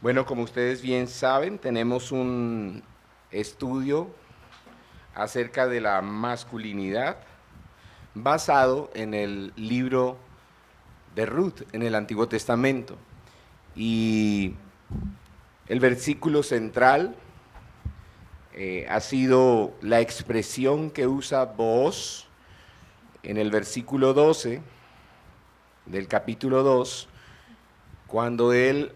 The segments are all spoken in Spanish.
Bueno, como ustedes bien saben, tenemos un estudio acerca de la masculinidad basado en el libro de Ruth, en el Antiguo Testamento. Y el versículo central ha sido la expresión que usa Booz en el versículo 12 del capítulo 2, cuando él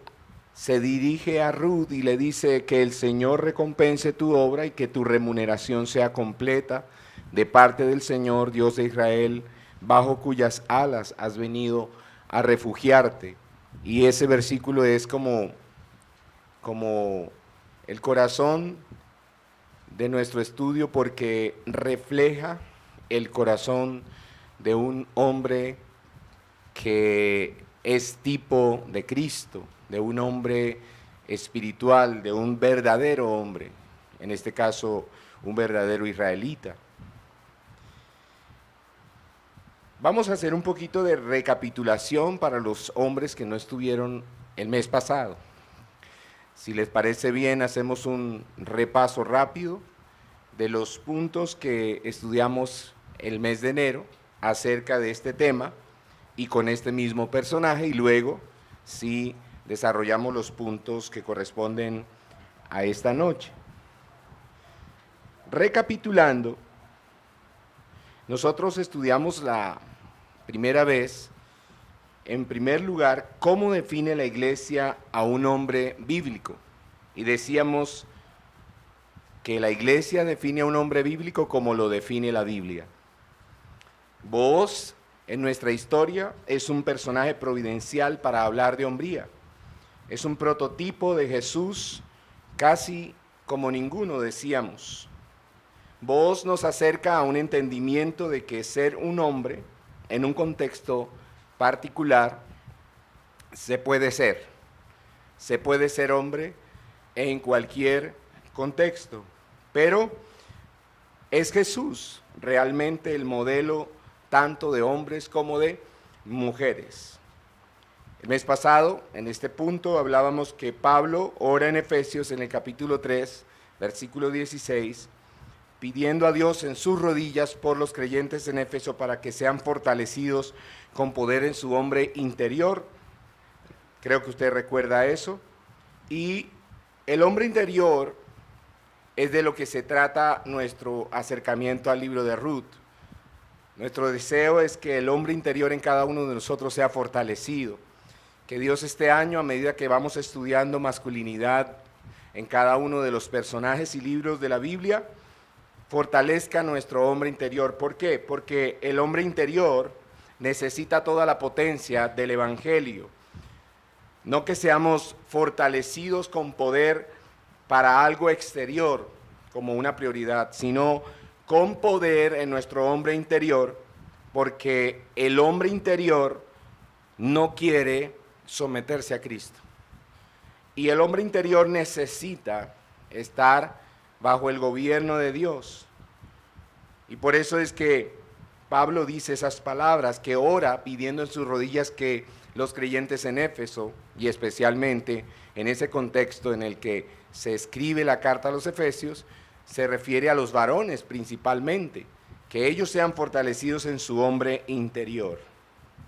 se dirige a Ruth y le dice que el Señor recompense tu obra y que tu remuneración sea completa de parte del Señor, Dios de Israel, bajo cuyas alas has venido a refugiarte. Y ese versículo es como el corazón de nuestro estudio porque refleja el corazón de un hombre que es tipo de Cristo, de un hombre espiritual, de un verdadero hombre, en este caso un verdadero israelita. Vamos a hacer un poquito de recapitulación para los hombres que no estuvieron el mes pasado. Si les parece bien, hacemos un repaso rápido de los puntos que estudiamos el mes de enero acerca de este tema y con este mismo personaje, y luego sí desarrollamos los puntos que corresponden a esta noche. Recapitulando, nosotros estudiamos la primera vez, en primer lugar, cómo define la Iglesia a un hombre bíblico. Y decíamos que la Iglesia define a un hombre bíblico como lo define la Biblia. Booz, en nuestra historia, es un personaje providencial para hablar de hombría. Es un prototipo de Jesús, casi como ninguno, decíamos. Booz nos acerca a un entendimiento de que ser un hombre, en un contexto particular, se puede ser. Se puede ser hombre en cualquier contexto, pero es Jesús realmente el modelo tanto de hombres como de mujeres. El mes pasado, en este punto, hablábamos que Pablo ora en Efesios en el capítulo 3, versículo 16, pidiendo a Dios en sus rodillas por los creyentes en Éfeso para que sean fortalecidos con poder en su hombre interior. Creo que usted recuerda eso. Y el hombre interior es de lo que se trata nuestro acercamiento al libro de Ruth. Nuestro deseo es que el hombre interior en cada uno de nosotros sea fortalecido. Que Dios este año, a medida que vamos estudiando masculinidad en cada uno de los personajes y libros de la Biblia, fortalezca nuestro hombre interior. ¿Por qué? Porque el hombre interior necesita toda la potencia del Evangelio. No que seamos fortalecidos con poder para algo exterior como una prioridad, sino con poder en nuestro hombre interior, porque el hombre interior no quiere someterse a Cristo. Y el hombre interior necesita estar bajo el gobierno de Dios. Y por eso es que Pablo dice esas palabras, que ora pidiendo en sus rodillas que los creyentes en Éfeso, y especialmente en ese contexto en el que se escribe la carta a los Efesios, se refiere a los varones principalmente, que ellos sean fortalecidos en su hombre interior.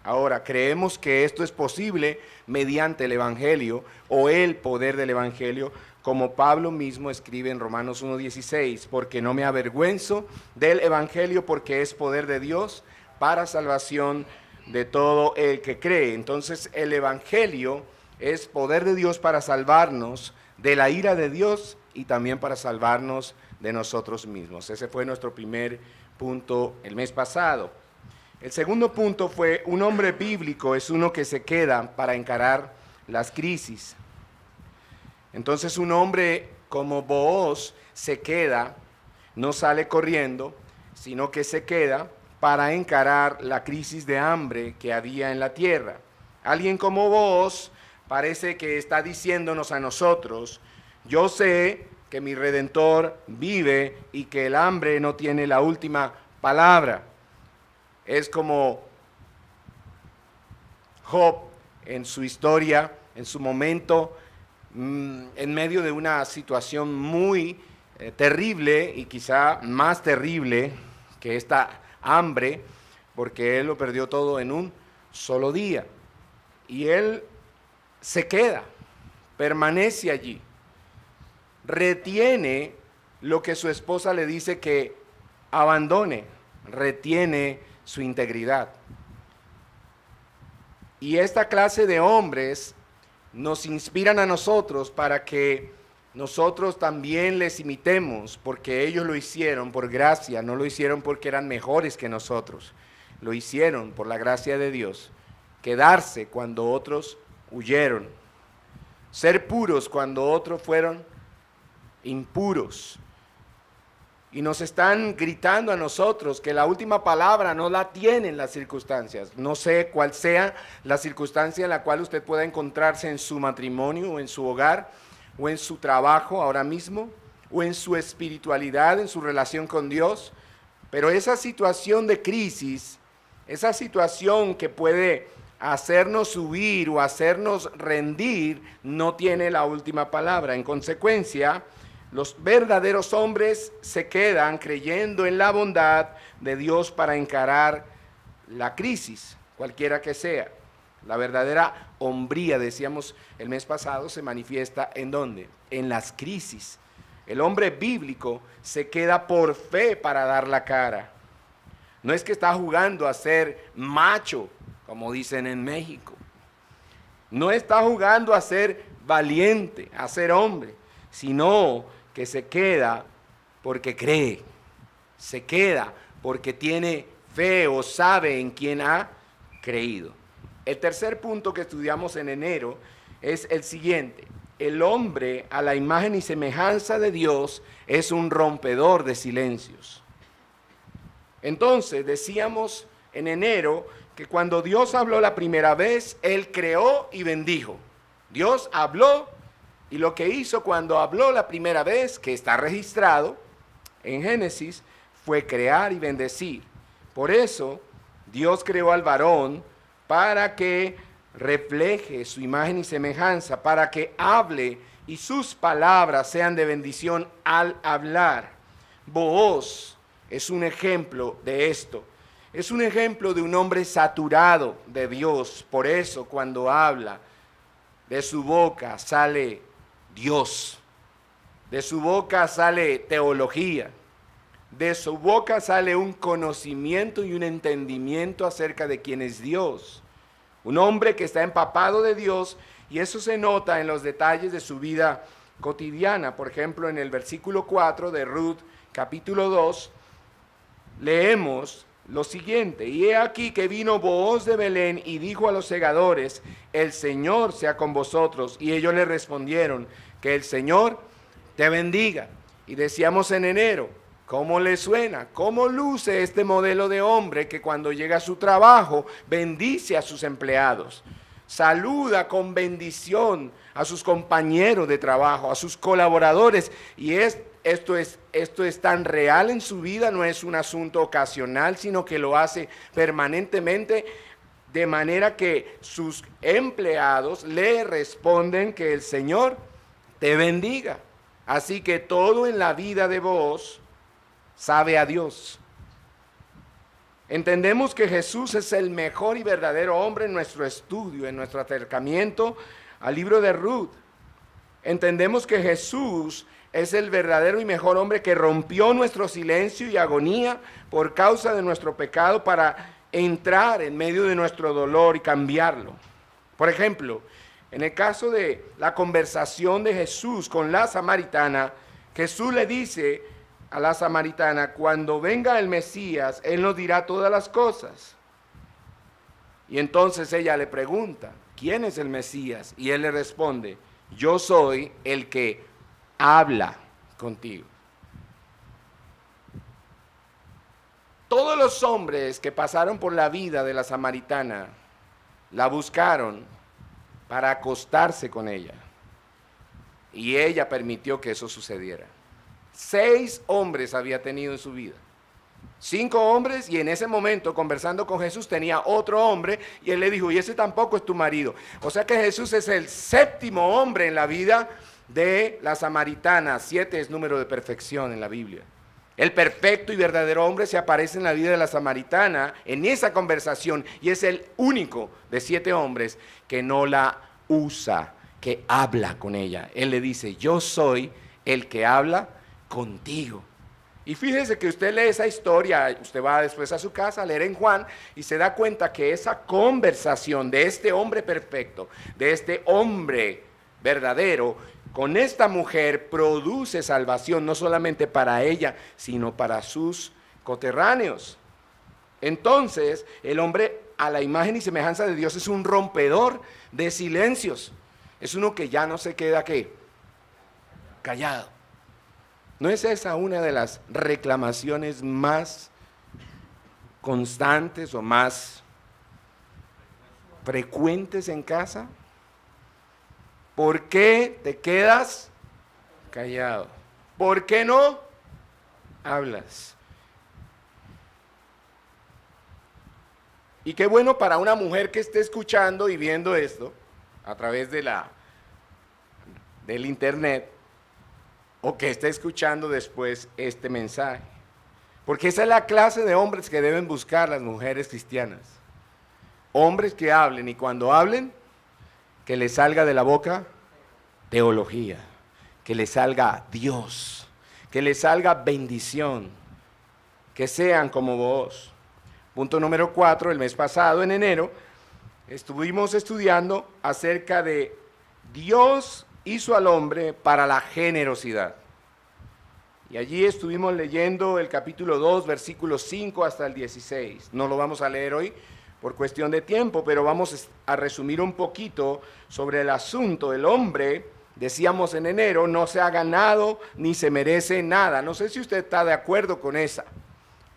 Ahora, creemos que esto es posible mediante el Evangelio o el poder del Evangelio, como Pablo mismo escribe en Romanos 1:16, porque no me avergüenzo del Evangelio porque es poder de Dios para salvación de todo el que cree. Entonces el Evangelio es poder de Dios para salvarnos de la ira de Dios y también para salvarnos de nosotros mismos. Ese fue nuestro primer punto el mes pasado. El segundo punto fue, un hombre bíblico es uno que se queda para encarar las crisis. Entonces un hombre como Booz se queda, no sale corriendo, sino que se queda para encarar la crisis de hambre que había en la tierra. Alguien como Booz parece que está diciéndonos a nosotros, yo sé que mi Redentor vive y que el hambre no tiene la última palabra. Es como Job en su historia, en su momento en medio de una situación muy terrible y quizá más terrible que esta hambre, porque él lo perdió todo en un solo día. Y él se queda, permanece allí, retiene lo que su esposa le dice que abandone, retiene su integridad. Y esta clase de hombres nos inspiran a nosotros para que nosotros también les imitemos, porque ellos lo hicieron por gracia, no lo hicieron porque eran mejores que nosotros, lo hicieron por la gracia de Dios. Quedarse cuando otros huyeron, ser puros cuando otros fueron impuros. Y nos están gritando a nosotros que la última palabra no la tienen las circunstancias. No sé cuál sea la circunstancia en la cual usted pueda encontrarse en su matrimonio o en su hogar o en su trabajo ahora mismo o en su espiritualidad, en su relación con Dios. Pero esa situación de crisis, esa situación que puede hacernos subir o hacernos rendir, no tiene la última palabra. En consecuencia, los verdaderos hombres se quedan creyendo en la bondad de Dios para encarar la crisis, cualquiera que sea. La verdadera hombría, decíamos el mes pasado, se manifiesta ¿en dónde? En las crisis. El hombre bíblico se queda por fe para dar la cara. No es que está jugando a ser macho, como dicen en México. No está jugando a ser valiente, a ser hombre, sino que se queda porque cree, se queda porque tiene fe o sabe en quién ha creído. El tercer punto que estudiamos en enero es el siguiente: el hombre a la imagen y semejanza de Dios es un rompedor de silencios. Entonces decíamos en enero que cuando Dios habló la primera vez, Él creó y bendijo. Dios habló. Y lo que hizo cuando habló la primera vez, que está registrado en Génesis, fue crear y bendecir. Por eso, Dios creó al varón para que refleje su imagen y semejanza, para que hable y sus palabras sean de bendición al hablar. Booz es un ejemplo de esto. Es un ejemplo de un hombre saturado de Dios. Por eso, cuando habla, de su boca sale Dios, de su boca sale teología, de su boca sale un conocimiento y un entendimiento acerca de quién es Dios. Un hombre que está empapado de Dios, y eso se nota en los detalles de su vida cotidiana. Por ejemplo, en el versículo 4 de Ruth, capítulo 2, leemos lo siguiente: y he aquí que vino Booz de Belén y dijo a los segadores, el Señor sea con vosotros. Y ellos le respondieron, que el Señor te bendiga. Y decíamos en enero, ¿cómo le suena? ¿Cómo luce este modelo de hombre que cuando llega a su trabajo bendice a sus empleados? Saluda con bendición a sus compañeros de trabajo, a sus colaboradores. Y esto es tan real en su vida, no es un asunto ocasional, sino que lo hace permanentemente, de manera que sus empleados le responden que el Señor te bendiga. Así que todo en la vida de Booz sabe a Dios. Entendemos que Jesús es el mejor y verdadero hombre en nuestro estudio, en nuestro acercamiento al libro de Ruth. Entendemos que Jesús es el verdadero y mejor hombre que rompió nuestro silencio y agonía por causa de nuestro pecado para entrar en medio de nuestro dolor y cambiarlo. Por ejemplo, en el caso de la conversación de Jesús con la samaritana, Jesús le dice a la samaritana, cuando venga el Mesías, Él nos dirá todas las cosas. Y entonces ella le pregunta, ¿quién es el Mesías? Y Él le responde, yo soy el que habla contigo. Todos los hombres que pasaron por la vida de la samaritana la buscaron para acostarse con ella. Y ella permitió que eso sucediera. 6 hombres había tenido en su vida. 5 hombres, y en ese momento, conversando con Jesús, tenía otro hombre, y él le dijo, y ese tampoco es tu marido. O sea que Jesús es el 7º hombre en la vida de la samaritana. 7 es número de perfección en la Biblia. El perfecto y verdadero hombre se aparece en la vida de la samaritana en esa conversación, y es el único de 7 hombres que no la usa, que habla con ella. Él le dice, yo soy el que habla contigo. Y fíjese que usted lee esa historia, usted va después a su casa a leer en Juan y se da cuenta que esa conversación de este hombre perfecto, de este hombre verdadero, con esta mujer produce salvación no solamente para ella, sino para sus coterráneos. Entonces, el hombre a la imagen y semejanza de Dios es un rompedor de silencios. Es uno que ya no se queda, ¿qué? Callado. ¿No es esa una de las reclamaciones más constantes o más frecuentes en casa? ¿Por qué te quedas callado? ¿Por qué no hablas? Y qué bueno para una mujer que esté escuchando y viendo esto a través de del internet, o que esté escuchando después este mensaje. Porque esa es la clase de hombres que deben buscar las mujeres cristianas. Hombres que hablen, y cuando hablen, que les salga de la boca teología, que les salga Dios, que les salga bendición, que sean como vos. Punto número 4, el mes pasado, en enero, estuvimos estudiando acerca de Dios hizo al hombre para la generosidad. Y allí estuvimos leyendo el capítulo 2, versículos 5 hasta el 16. No lo vamos a leer hoy por cuestión de tiempo, pero vamos a resumir un poquito sobre el asunto. El hombre, decíamos en enero, no se ha ganado ni se merece nada. No sé si usted está de acuerdo con esa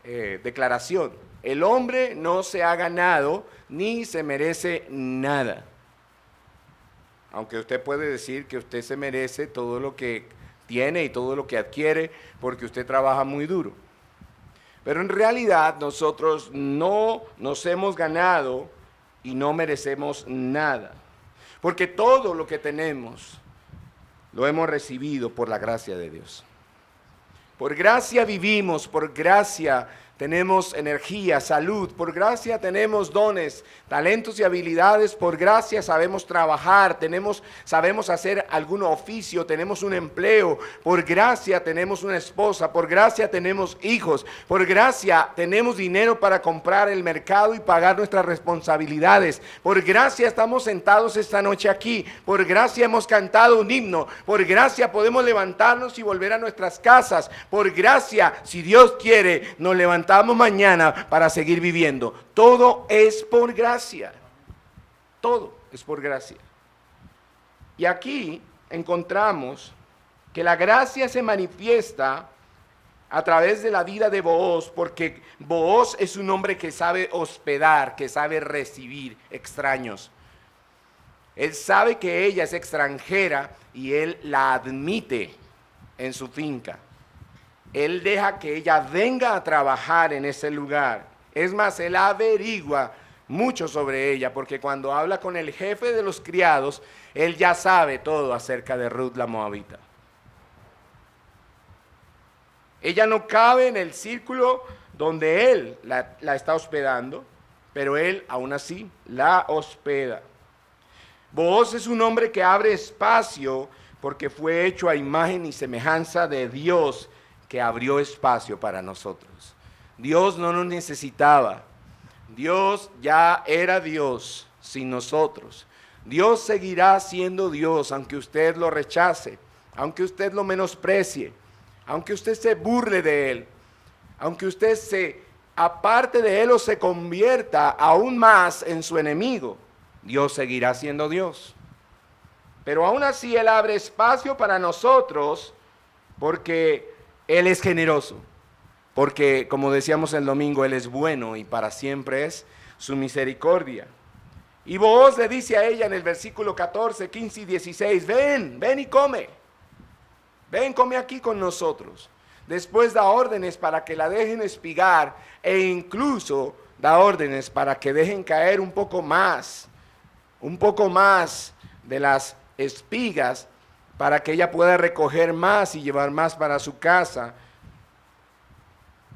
declaración. El hombre no se ha ganado ni se merece nada. Aunque usted puede decir que usted se merece todo lo que tiene y todo lo que adquiere porque usted trabaja muy duro. Pero en realidad nosotros no nos hemos ganado y no merecemos nada. Porque todo lo que tenemos lo hemos recibido por la gracia de Dios. Por gracia vivimos, por gracia tenemos energía, salud, por gracia tenemos dones, talentos y habilidades, por gracia sabemos trabajar, sabemos hacer algún oficio, tenemos un empleo, por gracia tenemos una esposa, por gracia tenemos hijos, por gracia tenemos dinero para comprar el mercado y pagar nuestras responsabilidades, por gracia estamos sentados esta noche aquí, por gracia hemos cantado un himno, por gracia podemos levantarnos y volver a nuestras casas, por gracia, si Dios quiere, nos levantamos mañana para seguir viviendo. Todo es por gracia. Todo es por gracia. Y aquí encontramos que la gracia se manifiesta a través de la vida de Booz, porque Booz es un hombre que sabe hospedar, que sabe recibir extraños. Él sabe que ella es extranjera y él la admite en su finca. Él deja que ella venga a trabajar en ese lugar. Es más, él averigua mucho sobre ella, porque cuando habla con el jefe de los criados, él ya sabe todo acerca de Ruth la Moabita. Ella no cabe en el círculo donde él la está hospedando, pero él aún así la hospeda. Booz es un hombre que abre espacio porque fue hecho a imagen y semejanza de Dios, que abrió espacio para nosotros. Dios no nos necesitaba. Dios ya era Dios sin nosotros. Dios seguirá siendo Dios aunque usted lo rechace, aunque usted lo menosprecie, aunque usted se burle de Él, aunque usted se aparte de Él o se convierta aún más en su enemigo. Dios seguirá siendo Dios. Pero aún así Él abre espacio para nosotros porque Él es generoso, porque como decíamos el domingo, Él es bueno y para siempre es su misericordia. Y Booz le dice a ella en el versículo 14, 15 y 16, ven y come. Ven, come aquí con nosotros. Después da órdenes para que la dejen espigar e incluso da órdenes para que dejen caer un poco más de las espigas para que ella pueda recoger más y llevar más para su casa.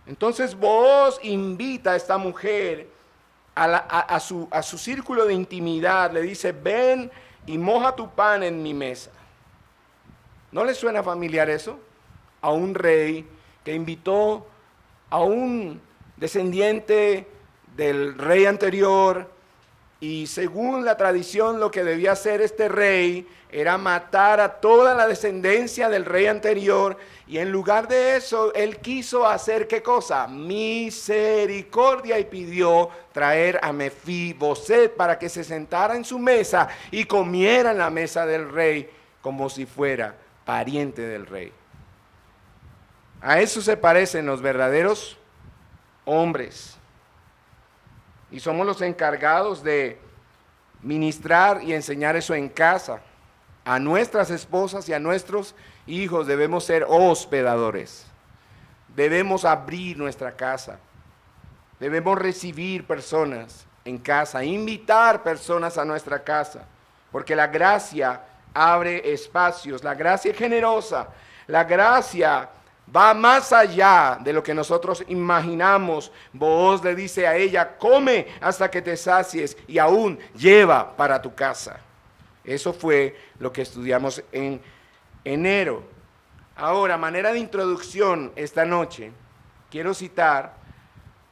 Entonces Booz invita a esta mujer a su círculo de intimidad, le dice, ven y moja tu pan en mi mesa. ¿No le suena familiar eso? A un rey que invitó a un descendiente del rey anterior, y según la tradición lo que debía hacer este rey era matar a toda la descendencia del rey anterior, y en lugar de eso él quiso hacer ¿qué cosa? Misericordia, y pidió traer a Mefiboset para que se sentara en su mesa y comiera en la mesa del rey como si fuera pariente del rey. A eso se parecen los verdaderos hombres. Y somos los encargados de ministrar y enseñar eso en casa. A nuestras esposas y a nuestros hijos debemos ser hospedadores. Debemos abrir nuestra casa. Debemos recibir personas en casa, invitar personas a nuestra casa, porque la gracia abre espacios, la gracia es generosa, la gracia va más allá de lo que nosotros imaginamos. Booz le dice a ella, come hasta que te sacies y aún lleva para tu casa. Eso fue lo que estudiamos en enero. Ahora, manera de introducción esta noche, quiero citar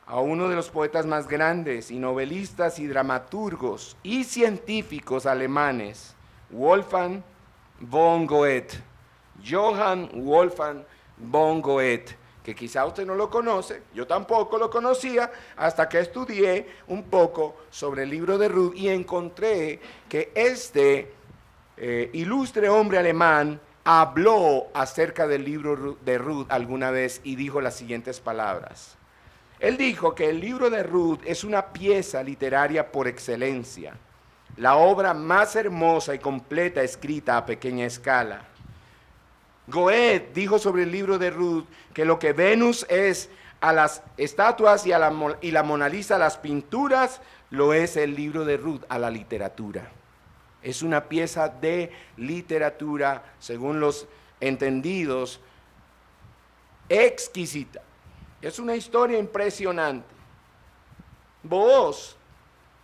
a uno de los poetas más grandes y novelistas y dramaturgos y científicos alemanes, Wolfgang von Goethe. Johann Wolfgang von Goethe, que quizá usted no lo conoce, yo tampoco lo conocía hasta que estudié un poco sobre el libro de Ruth y encontré que este ilustre hombre alemán habló acerca del libro de Ruth alguna vez y dijo las siguientes palabras. Él dijo que el libro de Ruth es una pieza literaria por excelencia, la obra más hermosa y completa escrita a pequeña escala. Goethe dijo sobre el libro de Ruth que lo que Venus es a las estatuas y la Mona Lisa a las pinturas, lo es el libro de Ruth a la literatura. Es una pieza de literatura, según los entendidos, exquisita. Es una historia impresionante. Booz,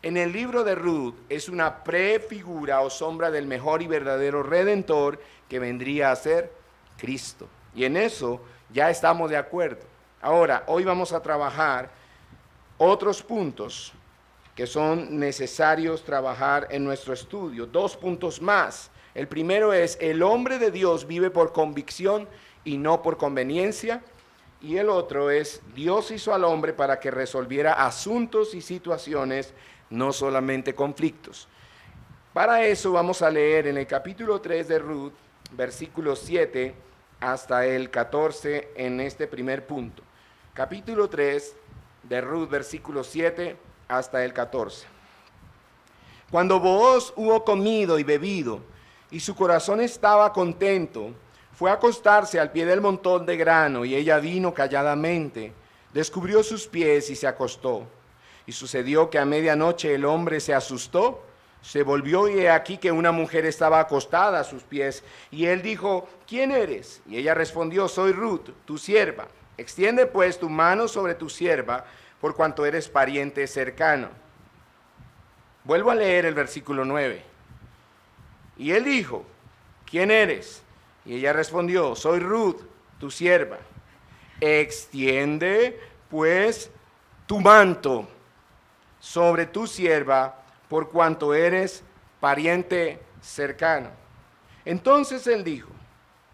en el libro de Ruth, es una prefigura o sombra del mejor y verdadero redentor que vendría a ser Cristo. Y en eso ya estamos de acuerdo. Ahora, hoy vamos a trabajar otros puntos que son necesarios trabajar en nuestro estudio. 2 puntos más. El primero es, el hombre de Dios vive por convicción y no por conveniencia. Y el otro es, Dios hizo al hombre para que resolviera asuntos y situaciones, no solamente conflictos. Para eso vamos a leer en el capítulo 3 de Ruth, versículos 7 hasta el 14 en este primer punto. Capítulo 3 de Ruth, versículos 7 hasta el 14. Cuando Booz hubo comido y bebido, y su corazón estaba contento, fue a acostarse al pie del montón de grano, y ella vino calladamente, descubrió sus pies y se acostó. Y sucedió que a medianoche el hombre se asustó, se volvió y he aquí que una mujer estaba acostada a sus pies. Y él dijo, ¿quién eres? Y ella respondió, soy Ruth, tu sierva. Extiende pues tu mano sobre tu sierva, por cuanto eres pariente cercano. Vuelvo a leer el versículo 9. Y él dijo, ¿quién eres? Y ella respondió, soy Ruth, tu sierva. Extiende pues tu manto sobre tu sierva, por cuanto eres pariente cercano. Entonces él dijo,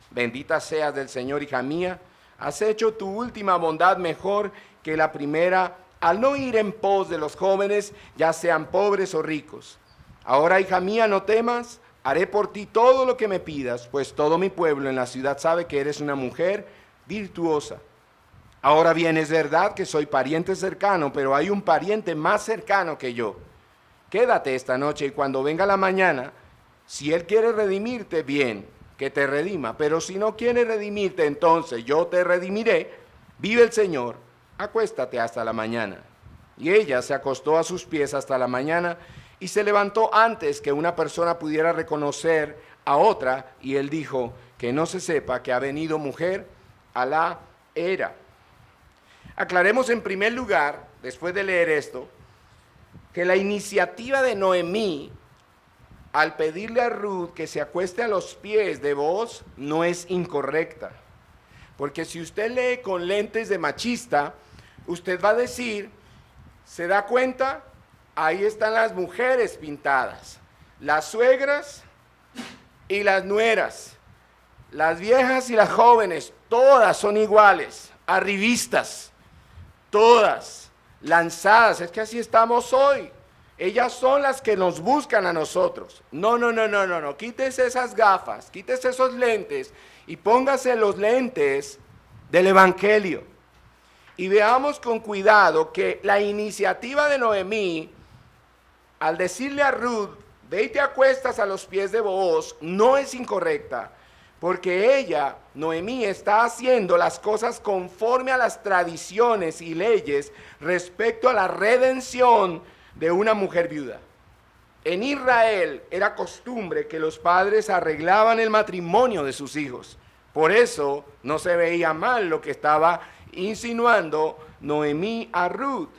bendita seas del Señor, hija mía, has hecho tu última bondad mejor que la primera, al no ir en pos de los jóvenes, ya sean pobres o ricos. Ahora, hija mía, no temas, haré por ti todo lo que me pidas, pues todo mi pueblo en la ciudad sabe que eres una mujer virtuosa. Ahora bien, es verdad que soy pariente cercano, pero hay un pariente más cercano que yo. Quédate esta noche y cuando venga la mañana, si él quiere redimirte, bien, que te redima. Pero si no quieres redimirte, entonces yo te redimiré. Vive el Señor, acuéstate hasta la mañana. Y ella se acostó a sus pies hasta la mañana y se levantó antes que una persona pudiera reconocer a otra. Y él dijo, que no se sepa que ha venido mujer a la era. Aclaremos en primer lugar, después de leer esto, que la iniciativa de Noemí al pedirle a Ruth que se acueste a los pies de Booz no es incorrecta. Porque si usted lee con lentes de machista, usted va a decir, ¿se da cuenta? Ahí están las mujeres pintadas, las suegras y las nueras, las viejas y las jóvenes, todas son iguales, arribistas, todas lanzadas. Es que así estamos hoy. Ellas son las que nos buscan a nosotros. No. Quítese esas gafas, quítese esos lentes y póngase los lentes del Evangelio. Y veamos con cuidado que la iniciativa de Noemí, al decirle a Ruth, ve y te acuestas a los pies de Booz, no es incorrecta, porque ella, Noemí, está haciendo las cosas conforme a las tradiciones y leyes respecto a la redención de una mujer viuda. En Israel era costumbre que los padres arreglaban el matrimonio de sus hijos. Por eso no se veía mal lo que estaba insinuando Noemí a Ruth.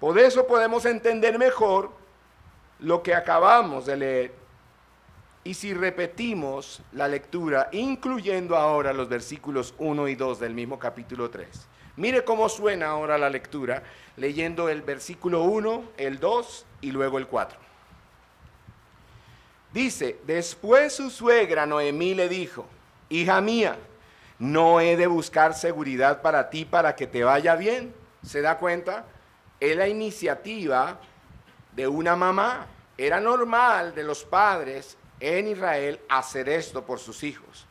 Por eso podemos entender mejor lo que acabamos de leer. Y si repetimos la lectura, incluyendo ahora los versículos 1 y 2 del mismo capítulo 3. Mire cómo suena ahora la lectura, leyendo el versículo 1, el 2 y luego el 4. Dice, después su suegra Noemí le dijo, hija mía, ¿no he de buscar seguridad para ti para que te vaya bien? ¿Se da cuenta? Es la iniciativa de una mamá. Era normal de los padres en Israel hacer esto por sus hijos.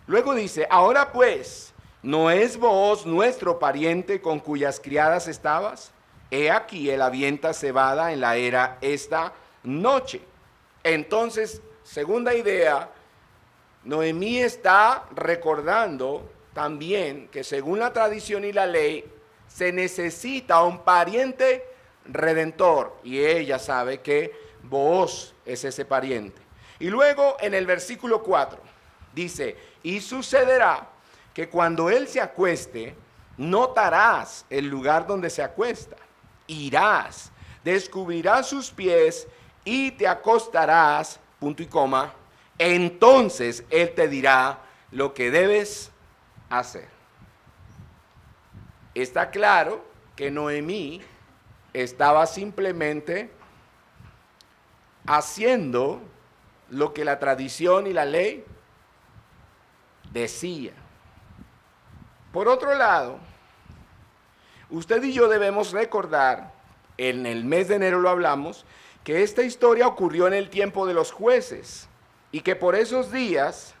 Luego dice, ahora pues, ¿no es Booz nuestro pariente con cuyas criadas estabas? He aquí, él avienta cebada en la era esta noche. Entonces, segunda idea, Noemí está recordando también que según la tradición y la ley, se necesita un pariente redentor. Y ella sabe que Booz es ese pariente. Y luego en el versículo 4 dice, y sucederá que cuando él se acueste, notarás el lugar donde se acuesta. Irás, descubrirás sus pies y te acostarás, punto y coma, entonces él te dirá lo que debes hacer. Está claro que Noemí estaba simplemente haciendo lo que la tradición y la ley decía. Por otro lado, usted y yo debemos recordar, en el mes de enero lo hablamos, que esta historia ocurrió en el tiempo de los jueces y que por esos días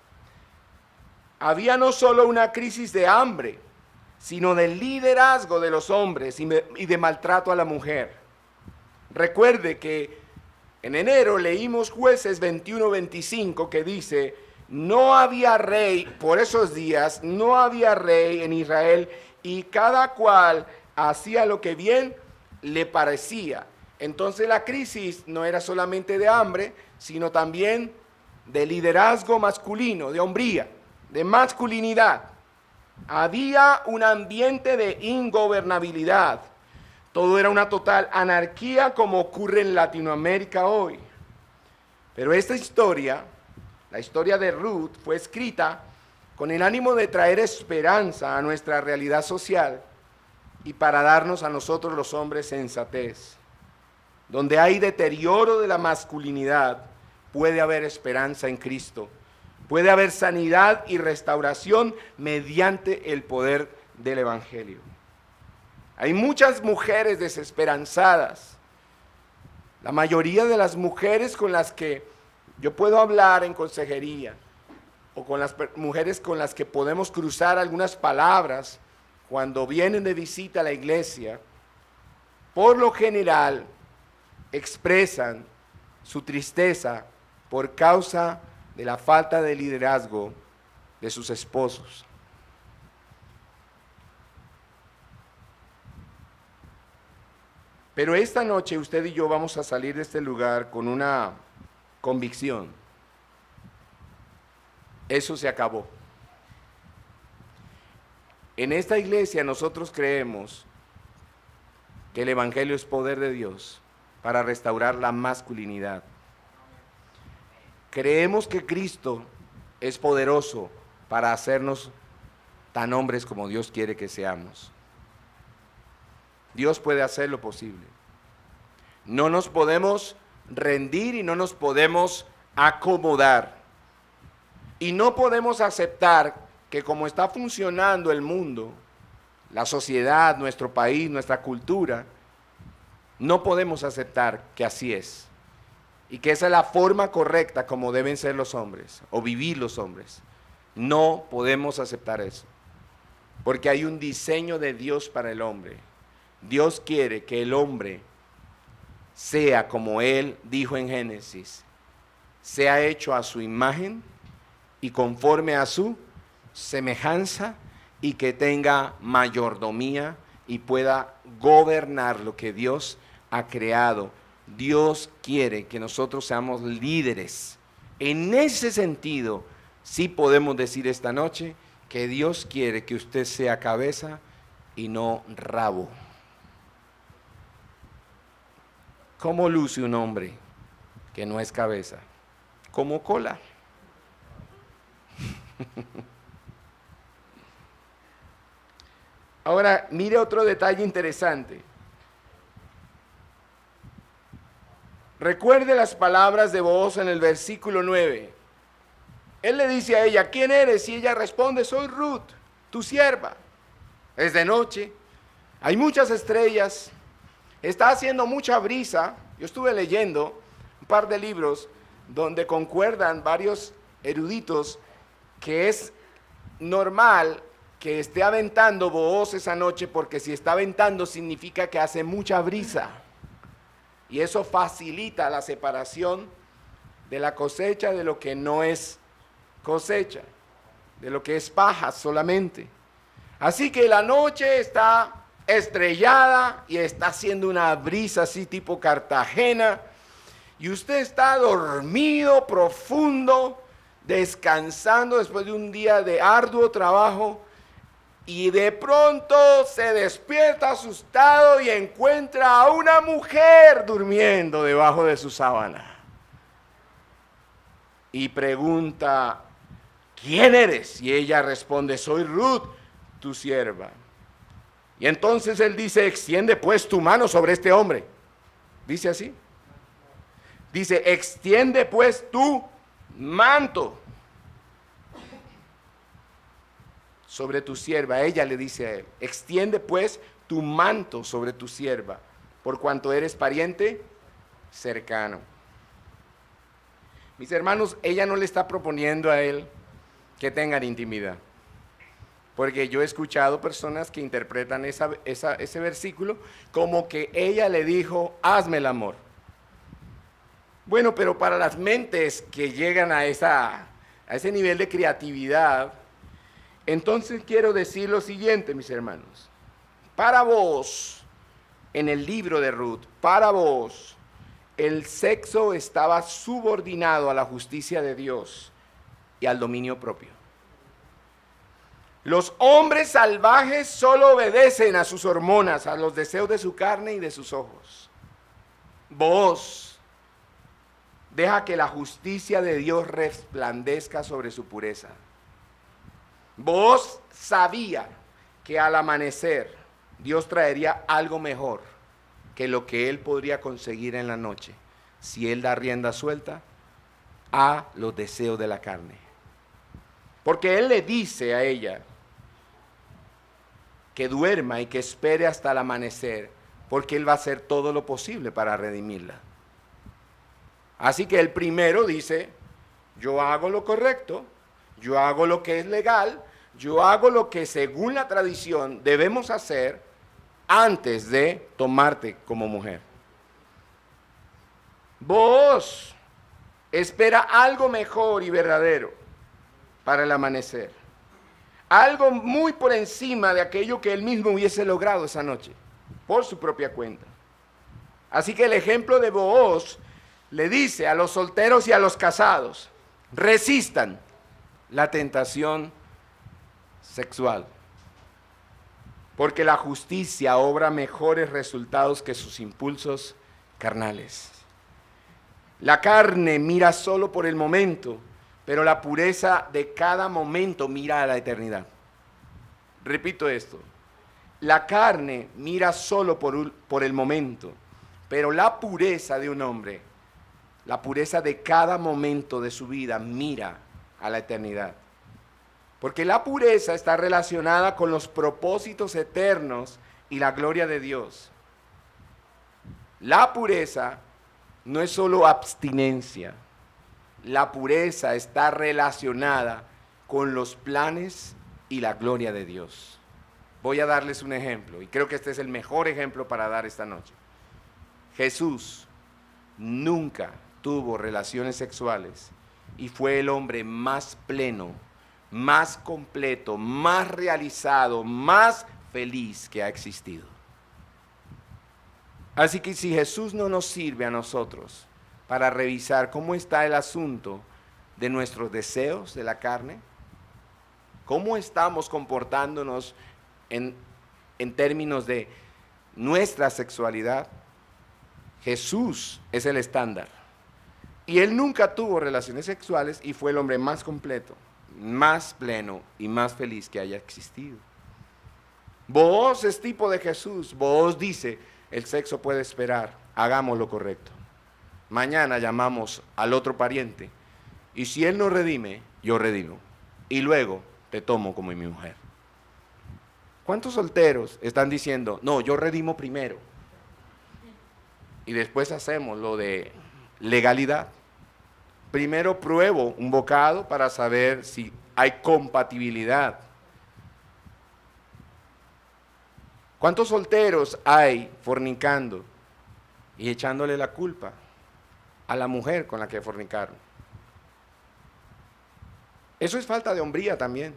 había no solo una crisis de hambre, sino del liderazgo de los hombres y de maltrato a la mujer. Recuerde que en enero leímos Jueces 21-25 que dice, no había rey, por esos días, no había rey en Israel y cada cual hacía lo que bien le parecía. Entonces la crisis no era solamente de hambre, sino también de liderazgo masculino, de hombría, de masculinidad. Había un ambiente de ingobernabilidad. Todo era una total anarquía como ocurre en Latinoamérica hoy. Pero esta historia, la historia de Ruth, fue escrita con el ánimo de traer esperanza a nuestra realidad social y para darnos a nosotros los hombres sensatez. Donde hay deterioro de la masculinidad, puede haber esperanza en Cristo. Puede haber sanidad y restauración mediante el poder del Evangelio. Hay muchas mujeres desesperanzadas. La mayoría de las mujeres con las que yo puedo hablar en consejería, o con las mujeres con las que podemos cruzar algunas palabras cuando vienen de visita a la iglesia, por lo general expresan su tristeza por causa de la falta de liderazgo de sus esposos. Pero esta noche usted y yo vamos a salir de este lugar con una convicción. Eso se acabó. En esta iglesia nosotros creemos que el Evangelio es poder de Dios para restaurar la masculinidad. Creemos que Cristo es poderoso para hacernos tan hombres como Dios quiere que seamos. Dios puede hacer lo posible. No nos podemos rendir y no nos podemos acomodar. Y no podemos aceptar que como está funcionando el mundo, la sociedad, nuestro país, nuestra cultura, no podemos aceptar que así es. Y que esa es la forma correcta como deben ser los hombres o vivir los hombres. No podemos aceptar eso. Porque hay un diseño de Dios para el hombre. Dios quiere que el hombre sea como Él dijo en Génesis, sea hecho a su imagen y conforme a su semejanza y que tenga mayordomía y pueda gobernar lo que Dios ha creado. Dios quiere que nosotros seamos líderes. En ese sentido, sí podemos decir esta noche que Dios quiere que usted sea cabeza y no rabo. ¿Cómo luce un hombre que no es cabeza? Como cola. Ahora, mire otro detalle interesante. Recuerde las palabras de Booz en el versículo 9. Él le dice a ella, ¿quién eres? Y ella responde, soy Ruth, tu sierva. Es de noche, hay muchas estrellas, está haciendo mucha brisa. Yo estuve leyendo un par de libros donde concuerdan varios eruditos que es normal que esté aventando Booz esa noche, porque si está aventando significa que hace mucha brisa. Y eso facilita la separación de la cosecha de lo que no es cosecha, de lo que es paja solamente. Así que la noche está estrellada y está haciendo una brisa así tipo Cartagena, y usted está dormido, profundo, descansando después de un día de arduo trabajo, y de pronto se despierta asustado y encuentra a una mujer durmiendo debajo de su sábana. Y pregunta, ¿quién eres? Y ella responde, soy Ruth, tu sierva. Y entonces él dice, extiende pues tu mano sobre este hombre. Dice así. Dice, extiende pues tu manto sobre tu sierva. Ella le dice a él, extiende pues tu manto sobre tu sierva, por cuanto eres pariente cercano. Mis hermanos, ella no le está proponiendo a él que tengan intimidad. Porque yo he escuchado personas que interpretan ese versículo como que ella le dijo, hazme el amor. Bueno, pero para las mentes que llegan a ese nivel de creatividad, entonces quiero decir lo siguiente, mis hermanos. Para vos, en el libro de Ruth, para vos, el sexo estaba subordinado a la justicia de Dios y al dominio propio. Los hombres salvajes solo obedecen a sus hormonas, a los deseos de su carne y de sus ojos. Vos, deja que la justicia de Dios resplandezca sobre su pureza. Vos sabía que al amanecer Dios traería algo mejor que lo que él podría conseguir en la noche, si él da rienda suelta a los deseos de la carne. Porque él le dice a ella que duerma y que espere hasta el amanecer, porque él va a hacer todo lo posible para redimirla. Así que el primero dice, yo hago lo correcto, yo hago lo que es legal, yo hago lo que según la tradición debemos hacer antes de tomarte como mujer. Vos espera algo mejor y verdadero para el amanecer. Algo muy por encima de aquello que él mismo hubiese logrado esa noche, por su propia cuenta. Así que el ejemplo de Booz le dice a los solteros y a los casados: resistan la tentación sexual, porque la justicia obra mejores resultados que sus impulsos carnales. La carne mira solo por el momento, pero la pureza de cada momento mira a la eternidad. Repito esto: la carne mira solo por el momento, pero la pureza de un hombre, la pureza de cada momento de su vida mira a la eternidad. Porque la pureza está relacionada con los propósitos eternos y la gloria de Dios. La pureza no es solo abstinencia. La pureza está relacionada con los planes y la gloria de Dios. Voy a darles un ejemplo, y creo que este es el mejor ejemplo para dar esta noche. Jesús nunca tuvo relaciones sexuales y fue el hombre más pleno, más completo, más realizado, más feliz que ha existido. Así que si Jesús no nos sirve a nosotros para revisar cómo está el asunto de nuestros deseos de la carne, cómo estamos comportándonos en términos de nuestra sexualidad, Jesús es el estándar. Y él nunca tuvo relaciones sexuales y fue el hombre más completo, más pleno y más feliz que haya existido. Booz es tipo de Jesús. Booz dice: el sexo puede esperar, hagamos lo correcto. Mañana llamamos al otro pariente y si él no redime, yo redimo. Y luego te tomo como mi mujer. ¿Cuántos solteros están diciendo: no, yo redimo primero y después hacemos lo de legalidad? Primero pruebo un bocado para saber si hay compatibilidad. ¿Cuántos solteros hay fornicando y echándole la culpa a la mujer con la que fornicaron? Eso es falta de hombría también.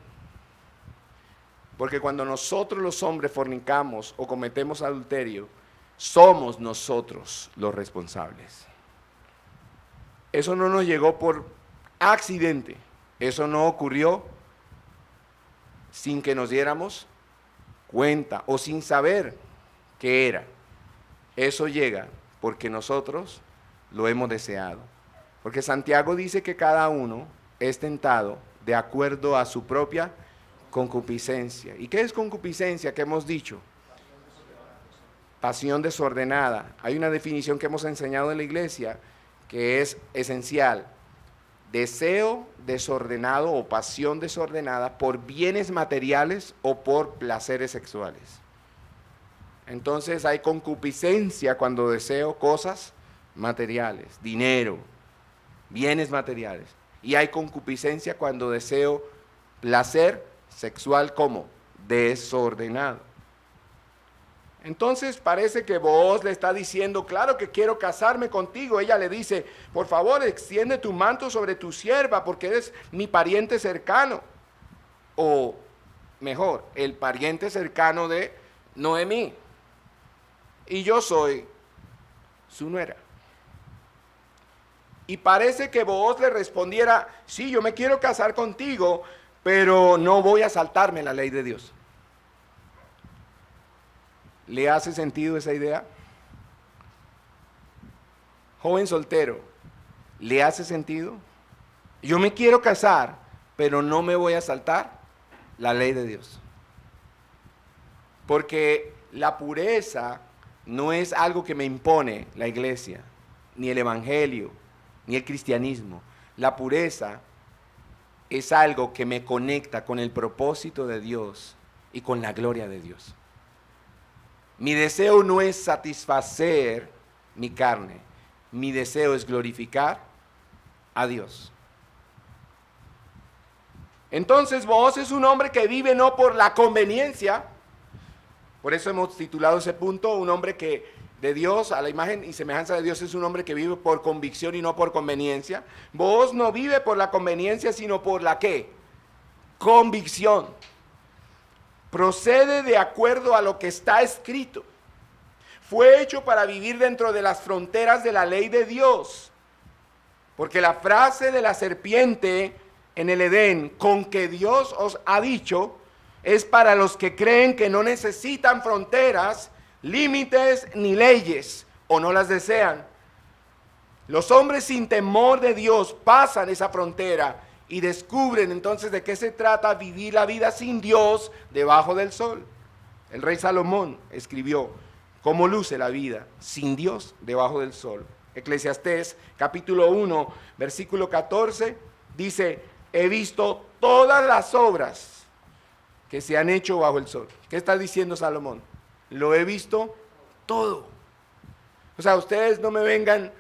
Porque cuando nosotros los hombres fornicamos o cometemos adulterio, somos nosotros los responsables. Eso no nos llegó por accidente. Eso no ocurrió sin que nos diéramos cuenta o sin saber qué era. Eso llega porque nosotros lo hemos deseado. Porque Santiago dice que cada uno es tentado de acuerdo a su propia concupiscencia. ¿Y qué es concupiscencia? ¿Qué hemos dicho? Pasión desordenada. Hay una definición que hemos enseñado en la iglesia que es esencial: deseo desordenado o pasión desordenada por bienes materiales o por placeres sexuales. Entonces hay concupiscencia cuando deseo cosas materiales, dinero, bienes materiales. Y hay concupiscencia cuando deseo placer sexual como desordenado. Entonces parece que Booz le está diciendo: claro que quiero casarme contigo. Ella le dice: por favor, extiende tu manto sobre tu sierva porque eres mi pariente cercano. O mejor, el pariente cercano de Noemí. Y yo soy su nuera. Y parece que Booz le respondiera: sí, yo me quiero casar contigo, pero no voy a saltarme la ley de Dios. ¿Le hace sentido esa idea? Joven soltero, ¿le hace sentido? Yo me quiero casar, pero no me voy a saltar la ley de Dios. Porque la pureza no es algo que me impone la iglesia, ni el evangelio, ni el cristianismo. La pureza es algo que me conecta con el propósito de Dios y con la gloria de Dios. Mi deseo no es satisfacer mi carne, mi deseo es glorificar a Dios. Entonces Booz es un hombre que vive no por la conveniencia, por eso hemos titulado ese punto: un hombre que de Dios, a la imagen y semejanza de Dios, es un hombre que vive por convicción y no por conveniencia. Booz no vive por la conveniencia, sino por la ¿qué? Convicción. Procede de acuerdo a lo que está escrito. Fue hecho para vivir dentro de las fronteras de la ley de Dios. Porque la frase de la serpiente en el Edén, con que Dios os ha dicho, es para los que creen que no necesitan fronteras, límites ni leyes, o no las desean. Los hombres sin temor de Dios pasan esa frontera y descubren entonces de qué se trata vivir la vida sin Dios debajo del sol. El rey Salomón escribió cómo luce la vida sin Dios debajo del sol. Eclesiastés capítulo 1, versículo 14, dice, he visto todas las obras que se han hecho bajo el sol. ¿Qué está diciendo Salomón? Lo he visto todo. O sea, ustedes no me vengan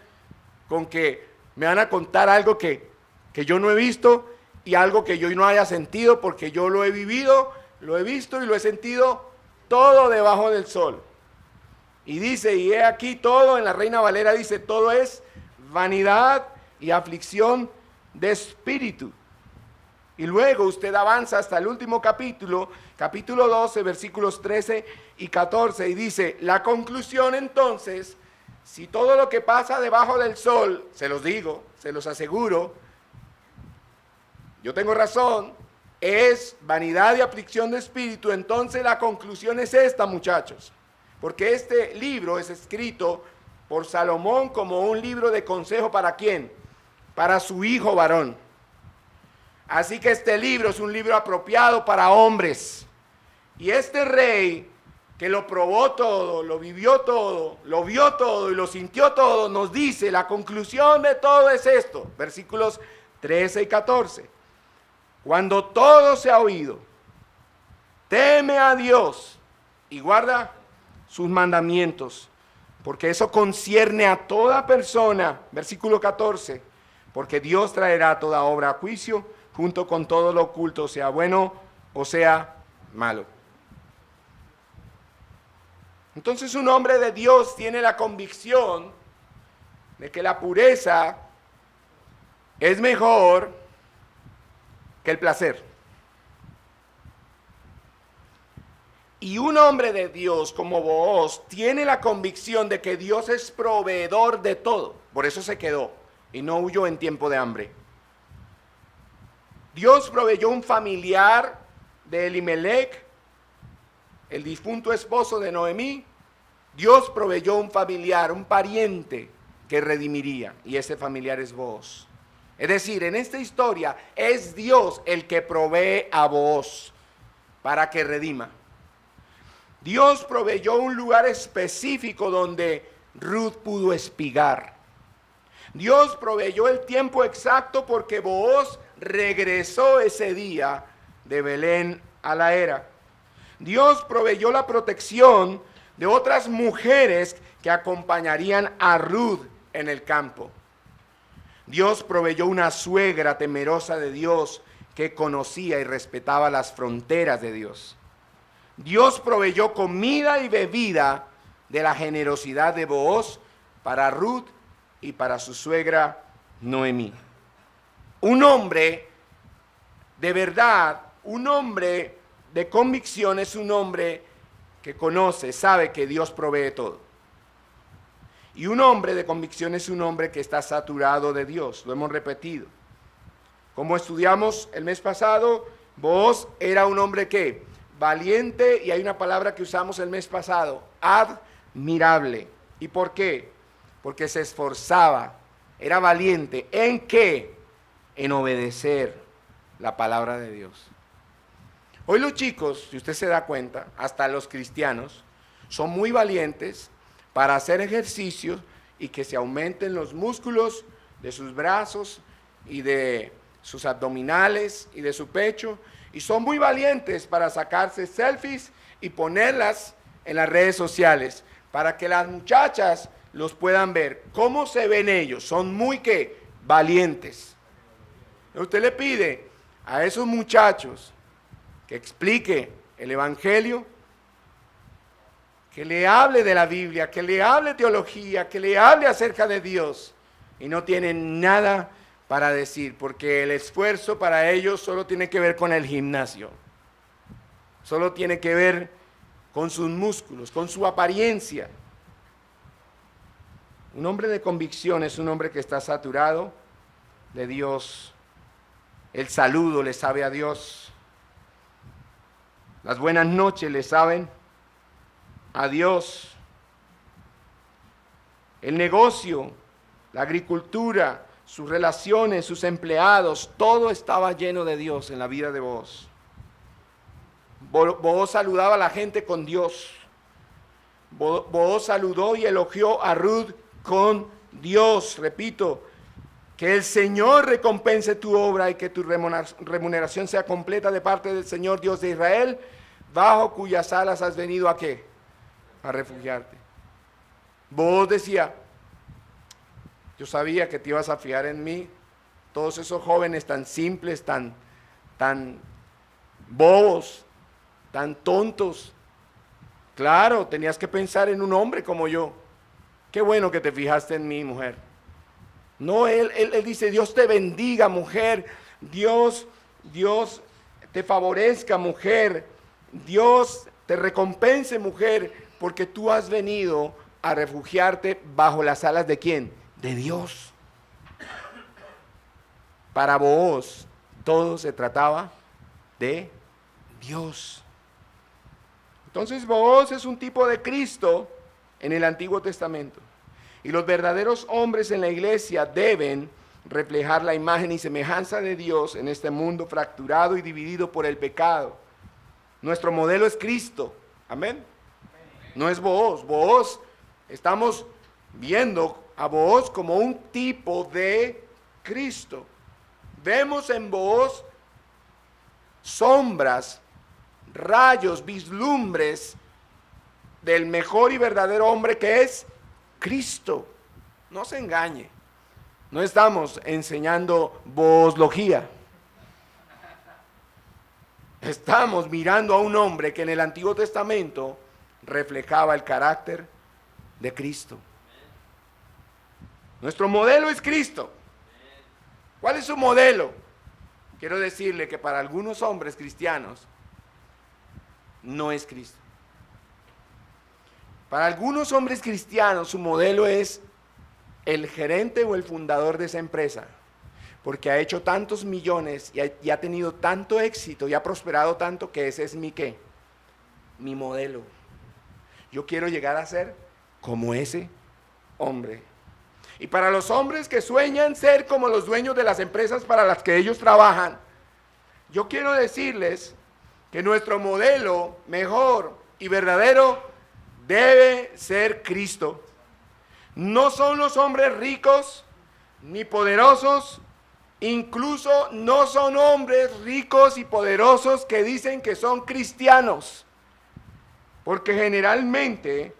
con que me van a contar algo que yo no he visto y algo que yo no haya sentido, porque yo lo he vivido, lo he visto y lo he sentido todo debajo del sol. Y dice, y he aquí todo, en la Reina Valera dice, todo es vanidad y aflicción de espíritu. Y luego usted avanza hasta el último capítulo, capítulo 12, versículos 13 y 14, y dice, la conclusión entonces, si todo lo que pasa debajo del sol, se los digo, se los aseguro, yo tengo razón, es vanidad y aflicción de espíritu, entonces la conclusión es esta, muchachos, porque este libro es escrito por Salomón como un libro de consejo ¿para quién? Para su hijo varón. Así que este libro es un libro apropiado para hombres. Y este rey que lo probó todo, lo vivió todo, lo vio todo y lo sintió todo, nos dice, la conclusión de todo es esto, versículos 13 y 14. Cuando todo se ha oído, teme a Dios y guarda sus mandamientos, porque eso concierne a toda persona, versículo 14, porque Dios traerá toda obra a juicio, junto con todo lo oculto, sea bueno o sea malo. Entonces un hombre de Dios tiene la convicción de que la pureza es mejor que el placer. Y un hombre de Dios como Booz tiene la convicción de que Dios es proveedor de todo. Por eso se quedó y no huyó en tiempo de hambre. Dios proveyó un familiar de Elimelech, el difunto esposo de Noemí. Dios proveyó un familiar, un pariente que redimiría, y ese familiar es Booz. Es decir, en esta historia es Dios el que provee a Booz para que redima. Dios proveyó un lugar específico donde Ruth pudo espigar. Dios proveyó el tiempo exacto porque Booz regresó ese día de Belén a la era. Dios proveyó la protección de otras mujeres que acompañarían a Ruth en el campo. Dios proveyó una suegra temerosa de Dios que conocía y respetaba las fronteras de Dios. Dios proveyó comida y bebida de la generosidad de Booz para Ruth y para su suegra Noemí. Un hombre de verdad, un hombre de convicción es un hombre que conoce, sabe que Dios provee todo. Y un hombre de convicción es un hombre que está saturado de Dios, lo hemos repetido. Como estudiamos el mes pasado, Booz era un hombre que valiente, y hay una palabra que usamos el mes pasado, admirable. ¿Y por qué? Porque se esforzaba, era valiente. ¿En qué? En obedecer la palabra de Dios. Hoy los chicos, si usted se da cuenta, hasta los cristianos, son muy valientes para hacer ejercicios y que se aumenten los músculos de sus brazos y de sus abdominales y de su pecho, y son muy valientes para sacarse selfies y ponerlas en las redes sociales para que las muchachas los puedan ver. ¿Cómo se ven ellos? Son muy ¿qué? Valientes. Usted le pide a esos muchachos que explique el evangelio, que le hable de la Biblia, que le hable teología, que le hable acerca de Dios, y no tienen nada para decir, porque el esfuerzo para ellos solo tiene que ver con el gimnasio, solo tiene que ver con sus músculos, con su apariencia. Un hombre de convicción es un hombre que está saturado de Dios. El saludo le sabe a Dios. Las buenas noches le saben a Dios. El negocio, la agricultura, sus relaciones, sus empleados, todo estaba lleno de Dios en la vida de Booz. Booz saludaba a la gente con Dios. Booz saludó y elogió a Ruth con Dios. Repito, que el Señor recompense tu obra y que tu remuneración sea completa de parte del Señor Dios de Israel, bajo cuyas alas has venido ¿a qué? A refugiarte. Booz decía, yo sabía que te ibas a fiar en mí. Todos esos jóvenes tan simples, tan bobos, tan tontos. Claro, tenías que pensar en un hombre como yo. Qué bueno que te fijaste en mí, mujer. No, él dice, Dios te bendiga, mujer. Dios te favorezca, mujer. Dios te recompense, mujer, porque tú has venido a refugiarte bajo las alas ¿de quién? De Dios. Para Booz, todo se trataba de Dios. Entonces Booz es un tipo de Cristo en el Antiguo Testamento. Y los verdaderos hombres en la iglesia deben reflejar la imagen y semejanza de Dios en este mundo fracturado y dividido por el pecado. Nuestro modelo es Cristo. Amén. No es Booz. Booz, estamos viendo a Booz como un tipo de Cristo. Vemos en Booz sombras, rayos, vislumbres del mejor y verdadero hombre que es Cristo. No se engañe. No estamos enseñando boozología. Estamos mirando a un hombre que en el Antiguo Testamento reflejaba el carácter de Cristo. Nuestro modelo es Cristo. ¿Cuál es su modelo? Quiero decirle que para algunos hombres cristianos no es Cristo. Para algunos hombres cristianos su modelo es el gerente o el fundador de esa empresa, porque ha hecho tantos millones y ha tenido tanto éxito y ha prosperado tanto que ese es mi ¿qué? Mi modelo. Yo quiero llegar a ser como ese hombre. Y para los hombres que sueñan ser como los dueños de las empresas para las que ellos trabajan, yo quiero decirles que nuestro modelo mejor y verdadero debe ser Cristo. No son los hombres ricos ni poderosos, incluso no son hombres ricos y poderosos que dicen que son cristianos, porque generalmente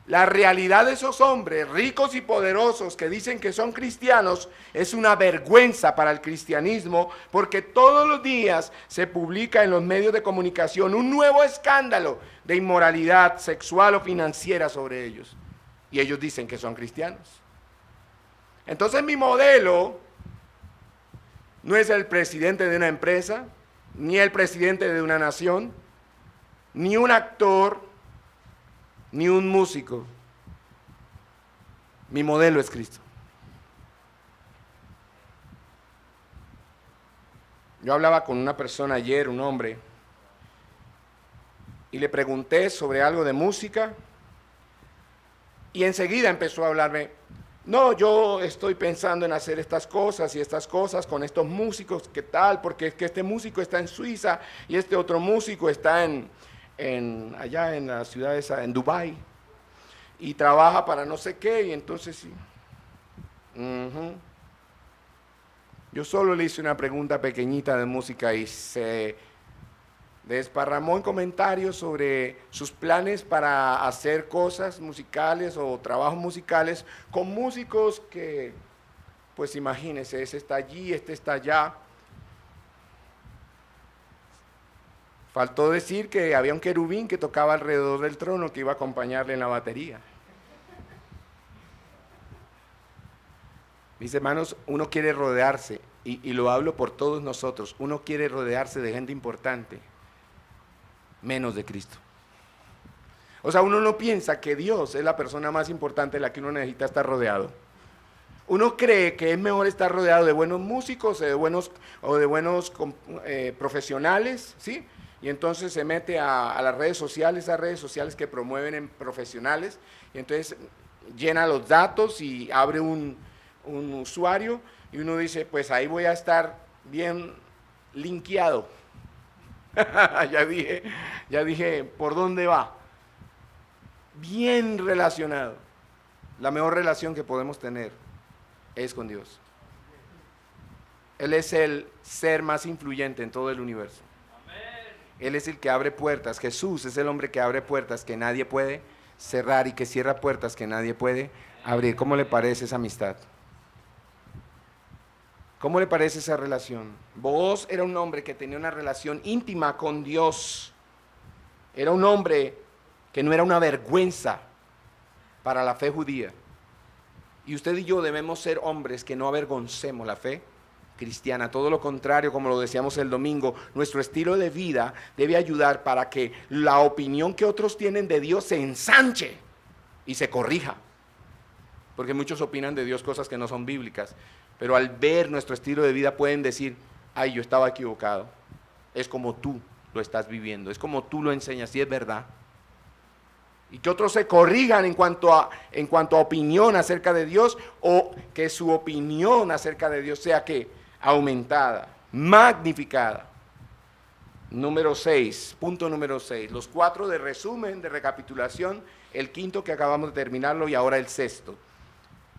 la realidad de esos hombres ricos y poderosos que dicen que son cristianos es una vergüenza para el cristianismo, porque todos los días se publica en los medios de comunicación un nuevo escándalo de inmoralidad sexual o financiera sobre ellos. Y ellos dicen que son cristianos. Entonces mi modelo no es el presidente de una empresa, ni el presidente de una nación, ni un actor, ni un músico. Mi modelo es Cristo. Yo hablaba con una persona ayer, un hombre, y le pregunté sobre algo de música, y enseguida empezó a hablarme, no, yo estoy pensando en hacer estas cosas y estas cosas con estos músicos, ¿qué tal? Porque es que este músico está en Suiza y este otro músico está allá en la ciudad esa, en Dubái, y trabaja para no sé qué, y entonces sí. Yo solo le hice una pregunta pequeñita de música y se desparramó en comentarios sobre sus planes para hacer cosas musicales o trabajos musicales con músicos que, pues imagínense, ese está allí, este está allá. Faltó decir que había un querubín que tocaba alrededor del trono que iba a acompañarle en la batería. Mis hermanos, uno quiere rodearse, y lo hablo por todos nosotros, uno quiere rodearse de gente importante, menos de Cristo. O sea, uno no piensa que Dios es la persona más importante de la que uno necesita estar rodeado. Uno cree que es mejor estar rodeado de buenos músicos, de buenos profesionales, ¿sí? Y entonces se mete a las redes sociales, esas redes sociales que promueven en profesionales, y entonces llena los datos y abre un usuario, y uno dice, pues ahí voy a estar bien linkeado. ya dije, ¿por dónde va? Bien relacionado. La mejor relación que podemos tener es con Dios. Él es el ser más influyente en todo el universo. Él es el que abre puertas. Jesús es el hombre que abre puertas que nadie puede cerrar y que cierra puertas que nadie puede abrir. ¿Cómo le parece esa amistad? ¿Cómo le parece esa relación? Booz era un hombre que tenía una relación íntima con Dios. Era un hombre que no era una vergüenza para la fe judía. Y usted y yo debemos ser hombres que no avergoncemos la fe cristiana, todo lo contrario, como lo decíamos el domingo, nuestro estilo de vida debe ayudar para que la opinión que otros tienen de Dios se ensanche y se corrija, porque muchos opinan de Dios cosas que no son bíblicas, pero al ver nuestro estilo de vida pueden decir, ay, yo estaba equivocado, es como tú lo estás viviendo, es como tú lo enseñas, y es verdad. Y que otros se corrijan en cuanto a opinión acerca de Dios, o que su opinión acerca de Dios sea que aumentada, magnificada. Número 6, punto número 6, los 4 de resumen, de recapitulación, el quinto que acabamos de terminarlo y ahora el sexto.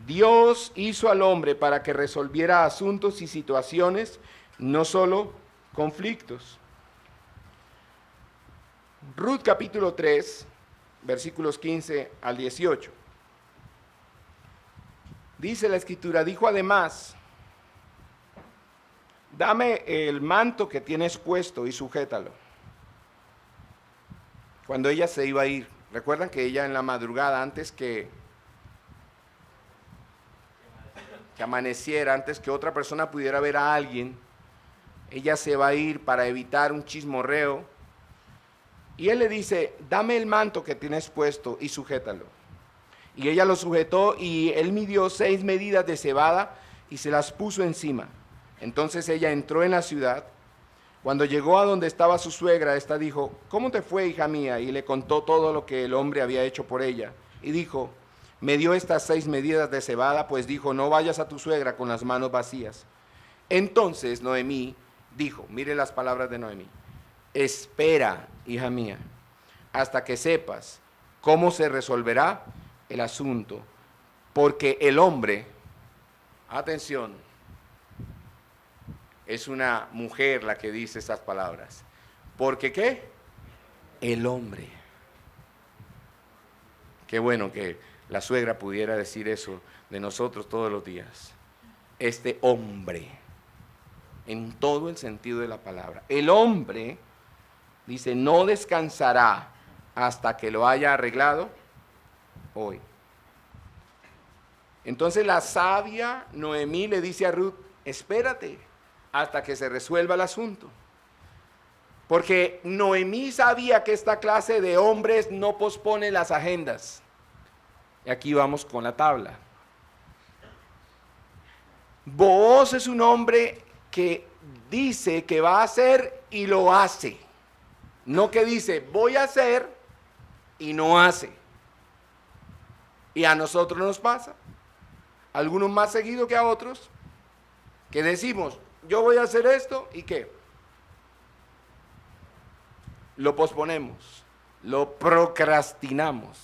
Dios hizo al hombre para que resolviera asuntos y situaciones, no solo conflictos. Ruth capítulo 3, versículos 15 al 18. Dice la escritura, dijo además, dame el manto que tienes puesto y sujétalo. Cuando ella se iba a ir, recuerdan que ella en la madrugada, antes que amaneciera, antes que otra persona pudiera ver a alguien, ella se va a ir para evitar un chismorreo. Y él le dice, dame el manto que tienes puesto y sujétalo. Y ella lo sujetó y él midió 6 medidas de cebada y se las puso encima. Entonces ella entró en la ciudad. Cuando llegó a donde estaba su suegra, esta dijo, ¿cómo te fue, hija mía? Y le contó todo lo que el hombre había hecho por ella. Y dijo, me dio estas 6 medidas de cebada, pues dijo, no vayas a tu suegra con las manos vacías. Entonces Noemí dijo, mire las palabras de Noemí, espera, hija mía, hasta que sepas cómo se resolverá el asunto, porque el hombre, atención, es una mujer la que dice estas palabras, porque ¿qué? El hombre. Qué bueno que la suegra pudiera decir eso de nosotros todos los días. Este hombre, en todo el sentido de la palabra, el hombre, dice, no descansará hasta que lo haya arreglado hoy. Entonces la sabia Noemí le dice a Ruth, espérate hasta que se resuelva el asunto. Porque Noemí sabía que esta clase de hombres no pospone las agendas. Y aquí vamos con la tabla. Booz es un hombre que dice que va a hacer y lo hace. No que dice, voy a hacer y no hace. Y a nosotros nos pasa, algunos más seguido que a otros, que decimos, yo voy a hacer esto y ¿qué? Lo posponemos, lo procrastinamos.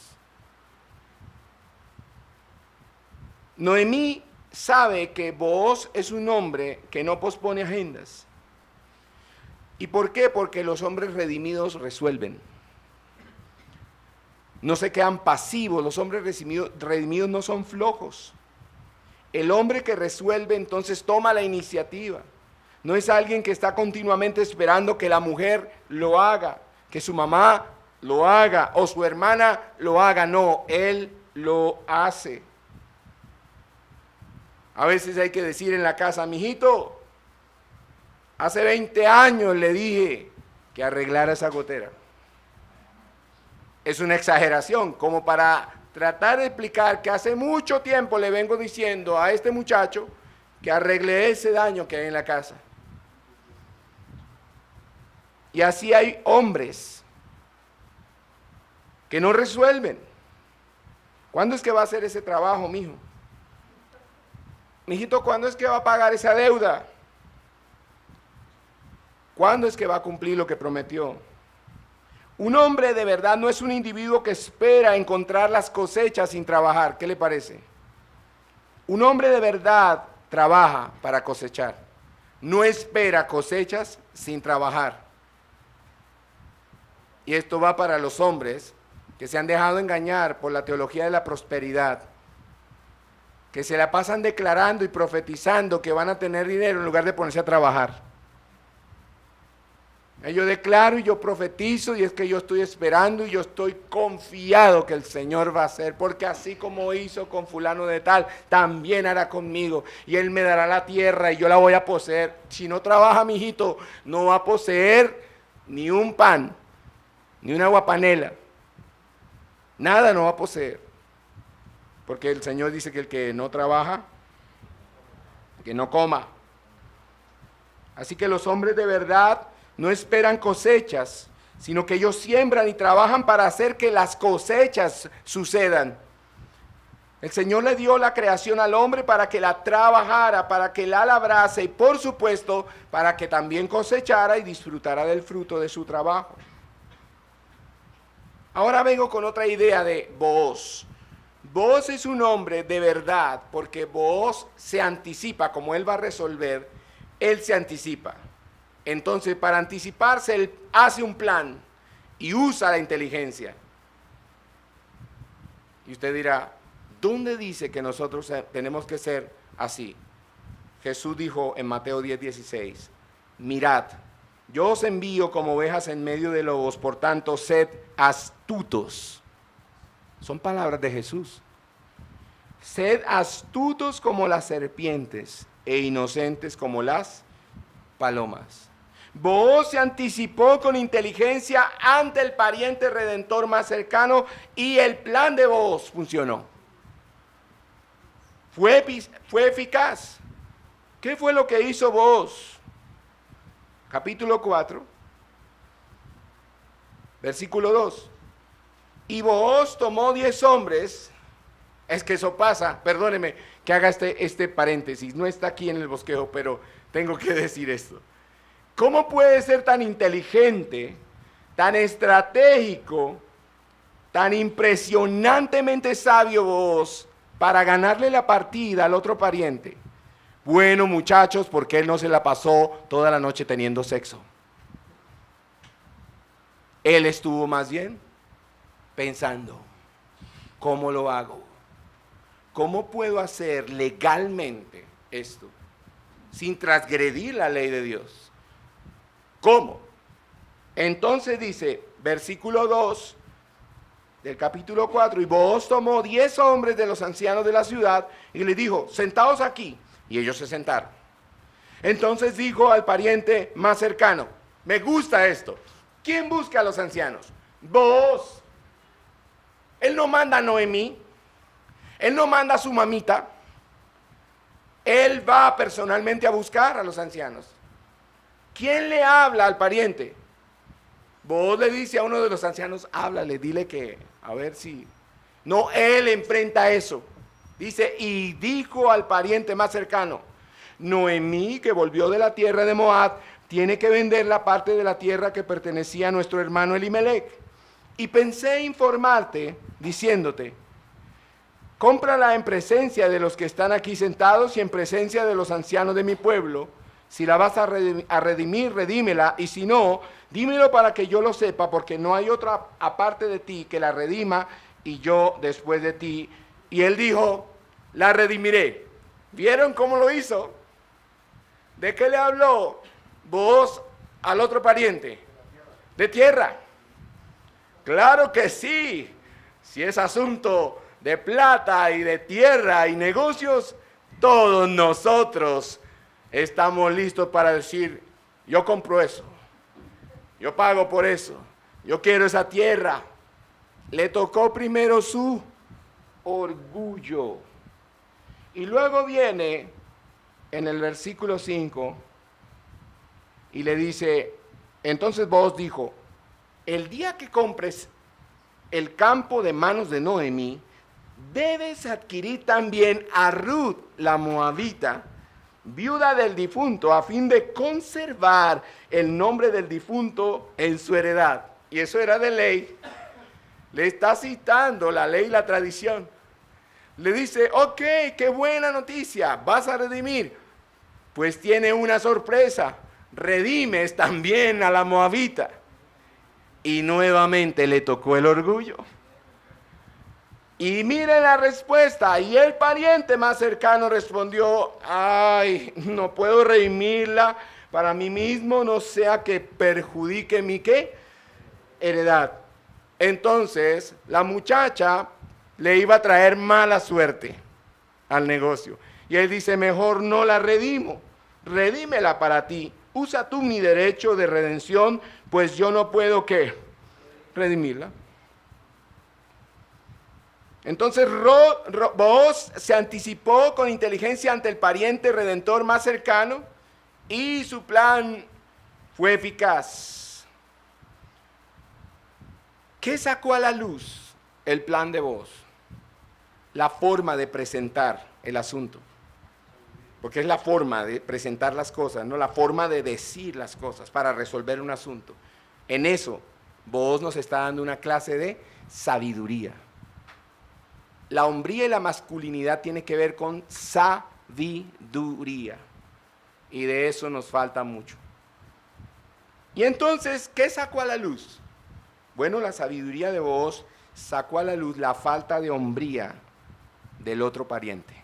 Noemí sabe que Booz es un hombre que no pospone agendas. ¿Y por qué? Porque los hombres redimidos resuelven. No se quedan pasivos, los hombres redimidos no son flojos. El hombre que resuelve entonces toma la iniciativa. No es alguien que está continuamente esperando que la mujer lo haga, que su mamá lo haga o su hermana lo haga. No, él lo hace. A veces hay que decir en la casa, mijito, hace 20 años le dije que arreglara esa gotera. Es una exageración, como para tratar de explicar que hace mucho tiempo le vengo diciendo a este muchacho que arregle ese daño que hay en la casa. Y así hay hombres que no resuelven. ¿Cuándo es que va a hacer ese trabajo, mijo? Mijito, ¿cuándo es que va a pagar esa deuda? ¿Cuándo es que va a cumplir lo que prometió? Un hombre de verdad no es un individuo que espera encontrar las cosechas sin trabajar. ¿Qué le parece? Un hombre de verdad trabaja para cosechar. No espera cosechas sin trabajar. Y esto va para los hombres que se han dejado engañar por la teología de la prosperidad, que se la pasan declarando y profetizando que van a tener dinero en lugar de ponerse a trabajar. Yo declaro y yo profetizo, y es que yo estoy esperando y yo estoy confiado que el Señor va a hacer, porque así como hizo con fulano de tal, también hará conmigo, y Él me dará la tierra y yo la voy a poseer. Si no trabaja, mijito, no va a poseer ni un pan, ni una aguapanela, nada no va a poseer, porque el Señor dice que el que no trabaja, que no coma. Así que los hombres de verdad no esperan cosechas, sino que ellos siembran y trabajan para hacer que las cosechas sucedan. El Señor le dio la creación al hombre para que la trabajara, para que la labrase y, por supuesto, para que también cosechara y disfrutara del fruto de su trabajo. Ahora vengo con otra idea de Booz. Booz es un hombre de verdad, porque Booz se anticipa, como él va a resolver, él se anticipa. Entonces, para anticiparse, él hace un plan y usa la inteligencia. Y usted dirá, ¿dónde dice que nosotros tenemos que ser así? Jesús dijo en Mateo 10:16, mirad, yo os envío como ovejas en medio de lobos, por tanto, sed astutos. Son palabras de Jesús. Sed astutos como las serpientes e inocentes como las palomas. Booz se anticipó con inteligencia ante el pariente redentor más cercano y el plan de Booz funcionó. Fue eficaz. ¿Qué fue lo que hizo Booz? Capítulo 4, versículo 2. Y Booz tomó 10 hombres. Es que eso pasa, perdóneme que haga este paréntesis, no está aquí en el bosquejo, pero tengo que decir esto. ¿Cómo puede ser tan inteligente, tan estratégico, tan impresionantemente sabio Booz para ganarle la partida al otro pariente? Bueno, muchachos, porque él no se la pasó toda la noche teniendo sexo. Él estuvo más bien pensando, ¿cómo lo hago? ¿Cómo puedo hacer legalmente esto sin transgredir la ley de Dios? ¿Cómo? Entonces dice, versículo 2 del capítulo 4, y Booz tomó 10 hombres de los ancianos de la ciudad y les dijo, sentaos aquí. Y ellos se sentaron. Entonces dijo al pariente más cercano, me gusta esto. ¿Quién busca a los ancianos? Booz. Él no manda a Noemí. Él no manda a su mamita. Él va personalmente a buscar a los ancianos. ¿Quién le habla al pariente? Booz le dice a uno de los ancianos, háblale, dile que, a ver si... No, él enfrenta eso. Dice, y dijo al pariente más cercano, Noemí, que volvió de la tierra de Moab, tiene que vender la parte de la tierra que pertenecía a nuestro hermano Elimelec. Y pensé informarte, diciéndote, cómprala en presencia de los que están aquí sentados y en presencia de los ancianos de mi pueblo. Si la vas a redimir, redímela, y si no, dímelo para que yo lo sepa, porque no hay otra aparte de ti que la redima, y yo después de ti. Y él dijo, la redimiré. ¿Vieron cómo lo hizo? ¿De qué le habló vos al otro pariente? De tierra. Claro que sí. Si es asunto de plata y de tierra y negocios, todos nosotros estamos listos para decir, yo compro eso, yo pago por eso, yo quiero esa tierra. Le tocó primero su orgullo. Y luego viene en el versículo 5 y le dice, entonces vos dijo, el día que compres el campo de manos de Noemí, debes adquirir también a Ruth la moabita, viuda del difunto, a fin de conservar el nombre del difunto en su heredad. Y eso era de ley. Le está citando la ley y la tradición. Le dice, ok, qué buena noticia, vas a redimir. Pues tiene una sorpresa, redimes también a la moabita. Y nuevamente le tocó el orgullo. Y miren la respuesta, y el pariente más cercano respondió, ay, no puedo redimirla para mí mismo, no sea que perjudique mi ¿qué? Heredad. Entonces, la muchacha le iba a traer mala suerte al negocio. Y él dice, mejor no la redimo, redímela para ti, usa tú mi derecho de redención, pues yo no puedo ¿qué? Redimirla. Entonces Booz se anticipó con inteligencia ante el pariente redentor más cercano y su plan fue eficaz. ¿Qué sacó a la luz el plan de Booz? La forma de presentar el asunto. Porque es la forma de presentar las cosas, no la forma de decir las cosas para resolver un asunto. En eso, Booz nos está dando una clase de sabiduría. La hombría y la masculinidad tiene que ver con sabiduría. Y de eso nos falta mucho. Y entonces, ¿qué sacó a la luz? Bueno, la sabiduría de Booz sacó a la luz la falta de hombría del otro pariente.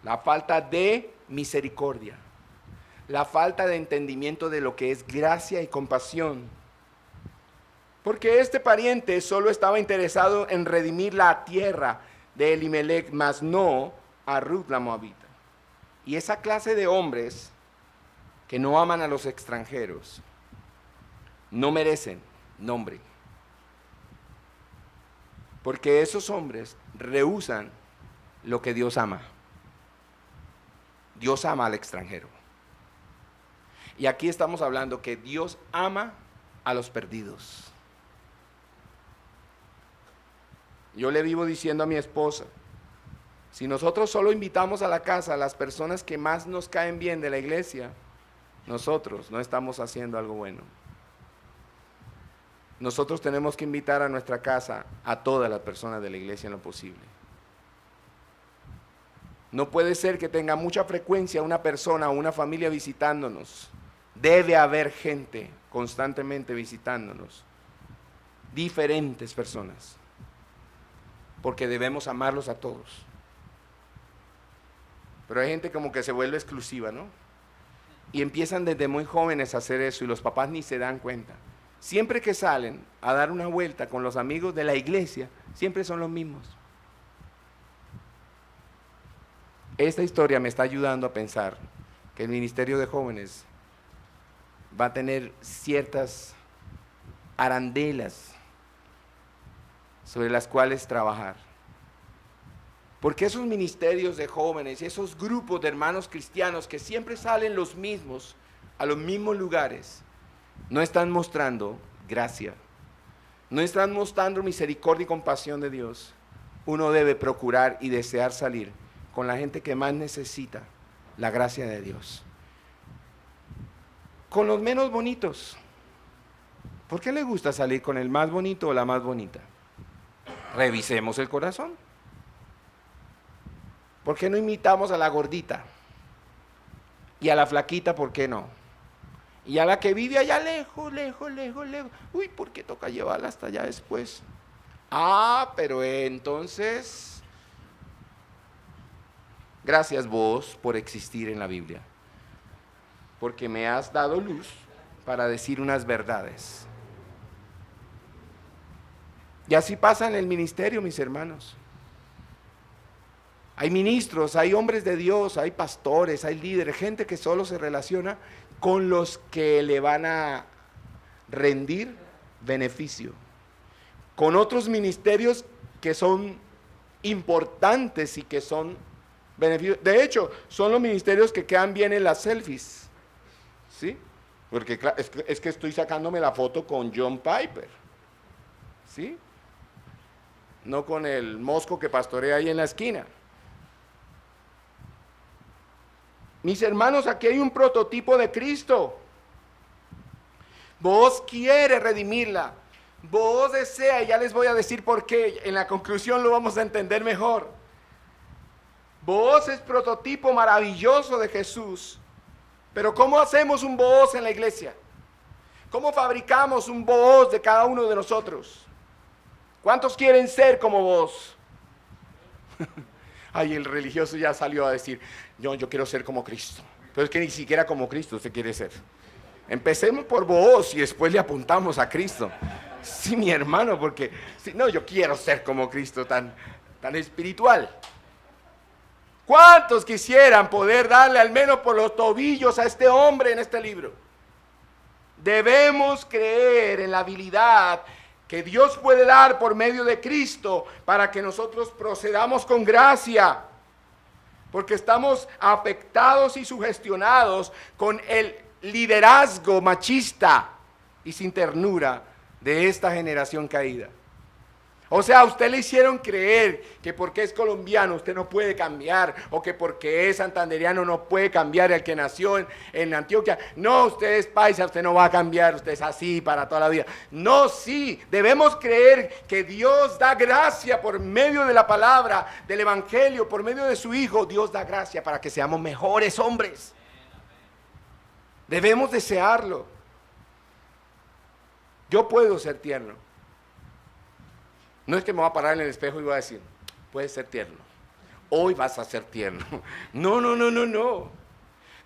La falta de misericordia. La falta de entendimiento de lo que es gracia y compasión. Porque este pariente solo estaba interesado en redimir la tierra de Elimelech, mas no a Ruth la moabita. Y esa clase de hombres que no aman a los extranjeros no merecen nombre. Porque esos hombres rehúsan lo que Dios ama. Dios ama al extranjero. Y aquí estamos hablando que Dios ama a los perdidos. Yo le vivo diciendo a mi esposa, si nosotros solo invitamos a la casa a las personas que más nos caen bien de la iglesia, nosotros no estamos haciendo algo bueno. Nosotros tenemos que invitar a nuestra casa a todas las personas de la iglesia en lo posible. No puede ser que tenga mucha frecuencia una persona o una familia visitándonos. Debe haber gente constantemente visitándonos. Diferentes personas. Porque debemos amarlos a todos. Pero hay gente como que se vuelve exclusiva, ¿no? Y empiezan desde muy jóvenes a hacer eso y los papás ni se dan cuenta. Siempre que salen a dar una vuelta con los amigos de la iglesia, siempre son los mismos. Esta historia me está ayudando a pensar que el Ministerio de Jóvenes va a tener ciertas arandelas sobre las cuales trabajar. Porque esos ministerios de jóvenes, esos grupos de hermanos cristianos que siempre salen los mismos, a los mismos lugares, no están mostrando gracia, no están mostrando misericordia y compasión de Dios. Uno debe procurar y desear salir con la gente que más necesita la gracia de Dios. Con los menos bonitos. ¿Por qué le gusta salir con el más bonito o la más bonita? Revisemos el corazón. ¿Por qué no imitamos a la gordita? Y a la flaquita, ¿por qué no? Y a la que vive allá lejos, lejos, lejos, lejos. Uy, ¿por qué toca llevarla hasta allá después? Ah, pero entonces, gracias vos por existir en la Biblia. porque me has dado luz para decir unas verdades. Y así pasa en el ministerio, mis hermanos. Hay ministros, hay hombres de Dios, hay pastores, hay líderes, gente que solo se relaciona con los que le van a rendir beneficio. Con otros ministerios que son importantes y que son beneficios. De hecho, son los ministerios que quedan bien en las selfies. ¿Sí? Porque es que estoy sacándome la foto con John Piper. ¿Sí? No con el mosco que pastorea ahí en la esquina. Mis hermanos, aquí hay un prototipo de Cristo. Vos quiere redimirla. Vos desea, y ya les voy a decir por qué. En la conclusión lo vamos a entender mejor. Vos es prototipo maravilloso de Jesús. Pero ¿cómo hacemos un vos en la iglesia? ¿Cómo fabricamos un vos de cada uno de nosotros? ¿Cuántos quieren ser como vos? Ay, el religioso ya salió a decir, yo quiero ser como Cristo. Pero es que ni siquiera como Cristo usted quiere ser. Empecemos por vos y después le apuntamos a Cristo. Sí, mi hermano, porque no, yo quiero ser como Cristo, tan espiritual. ¿Cuántos quisieran poder darle al menos por los tobillos a este hombre en este libro? Debemos creer en la habilidad que Dios puede dar por medio de Cristo para que nosotros procedamos con gracia, porque estamos afectados y sugestionados con el liderazgo machista y sin ternura de esta generación caída. O sea, a usted le hicieron creer que porque es colombiano usted no puede cambiar, o que porque es santandereano no puede cambiar el que nació en Antioquia. No, usted es paisa, usted no va a cambiar, usted es así para toda la vida. No, sí, debemos creer que Dios da gracia por medio de la palabra, del evangelio, por medio de su Hijo. Dios da gracia para que seamos mejores hombres. Debemos desearlo. Yo puedo ser tierno. No es que me voy a parar en el espejo y voy a decir, puedes ser tierno. Hoy vas a ser tierno. No.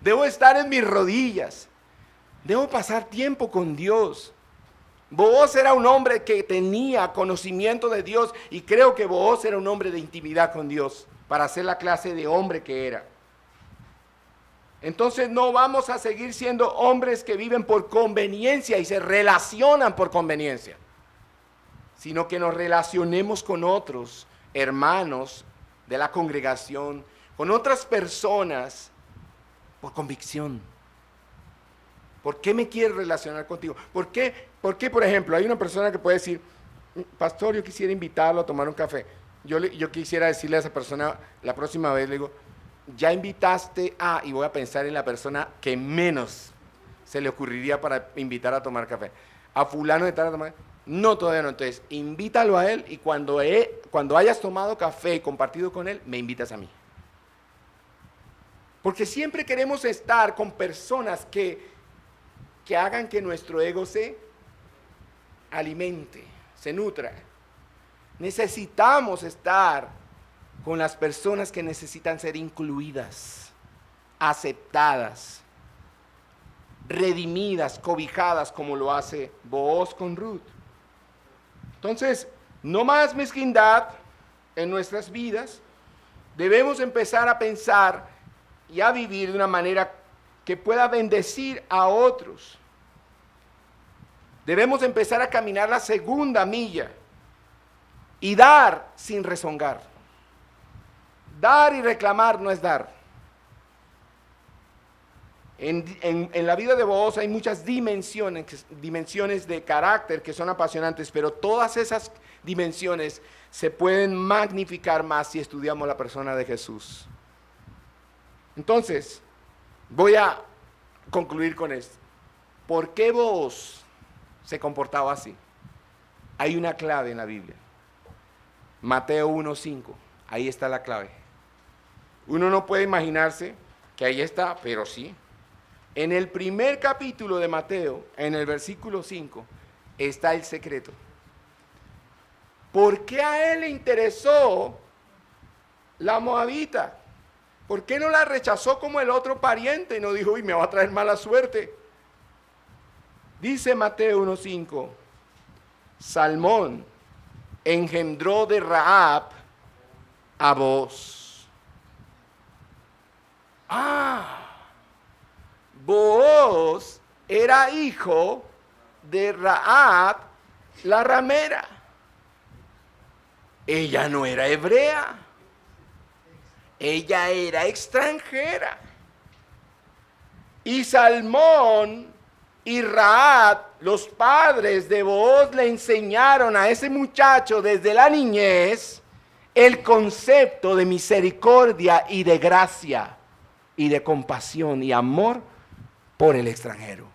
Debo estar en mis rodillas. Debo pasar tiempo con Dios. Booz era un hombre que tenía conocimiento de Dios y creo que Booz era un hombre de intimidad con Dios para ser la clase de hombre que era. Entonces no vamos a seguir siendo hombres que viven por conveniencia y se relacionan por conveniencia, sino que nos relacionemos con otros hermanos de la congregación, con otras personas por convicción. ¿Por qué me quieres relacionar contigo? ¿Por qué, por ejemplo, hay una persona que puede decir, pastor, yo quisiera invitarlo a tomar un café? Yo quisiera decirle a esa persona, la próxima vez le digo, ya invitaste a, y voy a pensar en la persona que menos se le ocurriría para invitar a tomar café. A fulano de tal a tomar. No, todavía no. Entonces, invítalo a él y cuando hayas tomado café y compartido con él, me invitas a mí. Porque siempre queremos estar con personas que hagan que nuestro ego se alimente, se nutra. Necesitamos estar con las personas que necesitan ser incluidas, aceptadas, redimidas, cobijadas, como lo hace Booz con Ruth. Entonces, no más mezquindad en nuestras vidas. Debemos empezar a pensar y a vivir de una manera que pueda bendecir a otros. Debemos empezar a caminar la segunda milla y dar sin rezongar. Dar y reclamar no es dar. En la vida de Booz hay muchas dimensiones de carácter que son apasionantes, pero todas esas dimensiones se pueden magnificar más si estudiamos la persona de Jesús. Entonces, voy a concluir con esto. ¿Por qué Booz se comportaba así? Hay una clave en la Biblia. Mateo 1:5. Ahí está la clave. Uno no puede imaginarse que ahí está, pero sí. En el primer capítulo de Mateo, en el versículo 5, está el secreto. ¿Por qué a él le interesó la moabita? ¿Por qué no la rechazó como el otro pariente y no dijo, uy, me va a traer mala suerte? Dice Mateo 1:5, Salmón engendró de Rahab a Booz. Booz era hijo de Rahab la ramera. Ella no era hebrea. Ella era extranjera. Y Salmón y Rahab, los padres de Booz, le enseñaron a ese muchacho desde la niñez el concepto de misericordia y de gracia y de compasión y amor por el extranjero.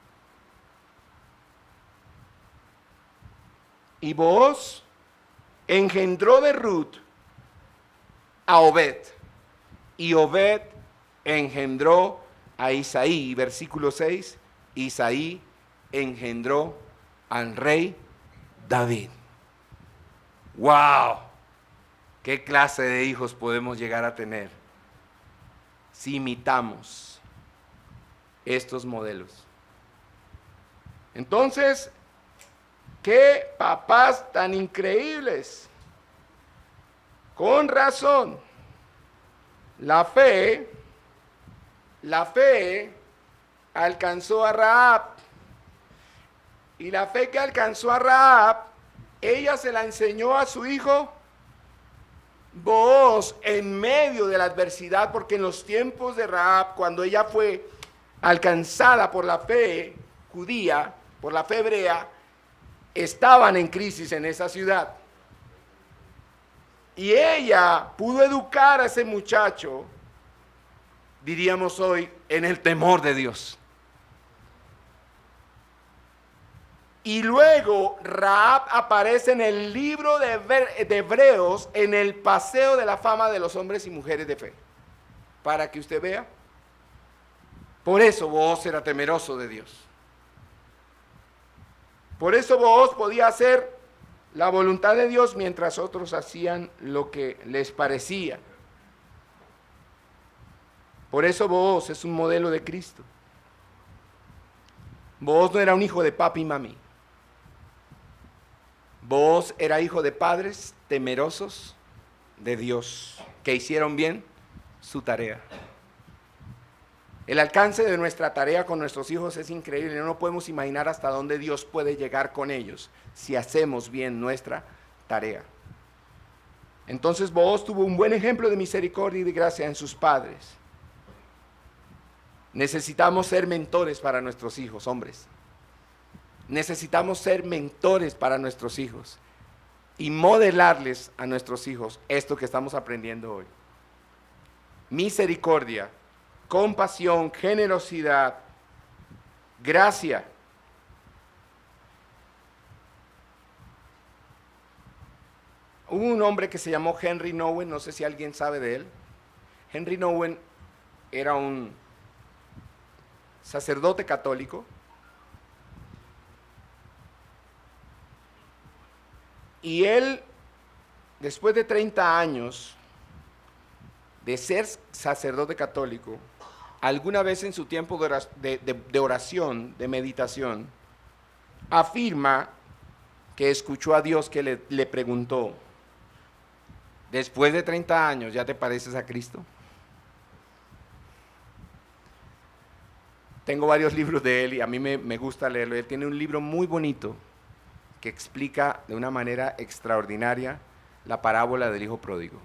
Y Booz engendró de Ruth a Obed, y Obed engendró a Isaí. Versículo 6, Isaí engendró al rey David. ¡Wow! ¿Qué clase de hijos podemos llegar a tener si imitamos estos modelos? Entonces, ¡qué papás tan increíbles! Con razón, la fe alcanzó a Rahab. Y la fe que alcanzó a Rahab, ella se la enseñó a su hijo Booz en medio de la adversidad, porque en los tiempos de Rahab, cuando ella fue alcanzada por la fe judía, por la fe hebrea, estaban en crisis en esa ciudad. Y ella pudo educar a ese muchacho, diríamos hoy, en el temor de Dios. Y luego Rahab aparece en el libro de Hebreos, en el paseo de la fama de los hombres y mujeres de fe, para que usted vea. Por eso Booz era temeroso de Dios. Por eso Booz podía hacer la voluntad de Dios mientras otros hacían lo que les parecía. Por eso Booz es un modelo de Cristo. Booz no era un hijo de papi y mami. Booz era hijo de padres temerosos de Dios, que hicieron bien su tarea. El alcance de nuestra tarea con nuestros hijos es increíble. No podemos imaginar hasta dónde Dios puede llegar con ellos si hacemos bien nuestra tarea. Entonces Booz tuvo un buen ejemplo de misericordia y de gracia en sus padres. Necesitamos ser mentores para nuestros hijos, hombres. Necesitamos ser mentores para nuestros hijos y modelarles a nuestros hijos esto que estamos aprendiendo hoy. Misericordia, compasión, generosidad, gracia. Hubo un hombre que se llamó Henry Nouwen, no sé si alguien sabe de él. Henry Nouwen era un sacerdote católico. Y él, después de 30 años de ser sacerdote católico, alguna vez en su tiempo de oración, de meditación, afirma que escuchó a Dios que le preguntó, después de 30 años, ¿ya te pareces a Cristo? Tengo varios libros de él y a mí me gusta leerlo. Él tiene un libro muy bonito que explica de una manera extraordinaria la parábola del hijo pródigo.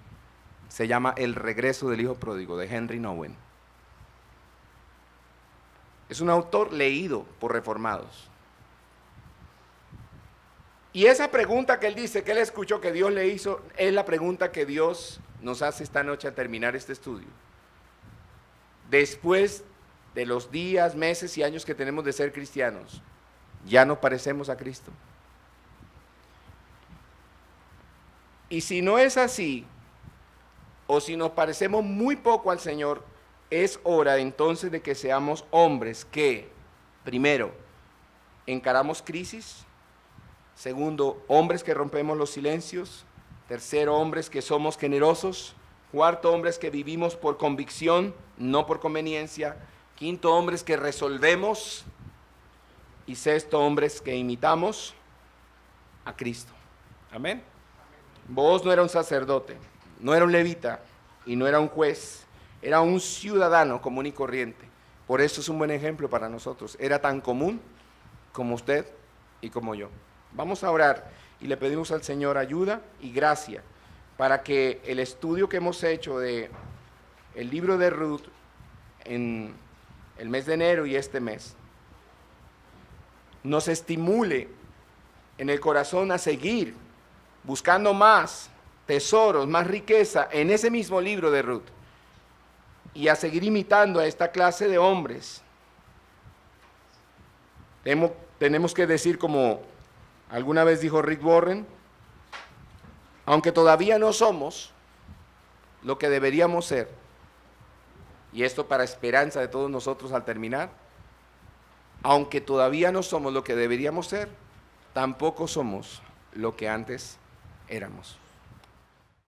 Se llama El regreso del hijo pródigo, de Henry Nouwen. Es un autor leído por reformados. Y esa pregunta que él dice, que él escuchó que Dios le hizo, es la pregunta que Dios nos hace esta noche al terminar este estudio. Después de los días, meses y años que tenemos de ser cristianos, ¿ya nos parecemos a Cristo? Y si no es así, o si nos parecemos muy poco al Señor, es hora entonces de que seamos hombres que, primero, encaramos crisis. Segundo, hombres que rompemos los silencios. Tercero, hombres que somos generosos. Cuarto, hombres que vivimos por convicción, no por conveniencia. Quinto, hombres que resolvemos. Y sexto, hombres que imitamos a Cristo. Amén. Booz no era un sacerdote, no era un levita y no era un juez, era un ciudadano común y corriente. Por eso es un buen ejemplo para nosotros. Era tan común como usted y como yo. Vamos a orar y le pedimos al Señor ayuda y gracia para que el estudio que hemos hecho de el libro de Ruth en el mes de enero y este mes nos estimule en el corazón a seguir buscando más tesoros, más riqueza en ese mismo libro de Ruth y a seguir imitando a esta clase de hombres. Tenemos que decir, como alguna vez dijo Rick Warren, aunque todavía no somos lo que deberíamos ser, y esto para esperanza de todos nosotros al terminar, aunque todavía no somos lo que deberíamos ser, tampoco somos lo que antes éramos.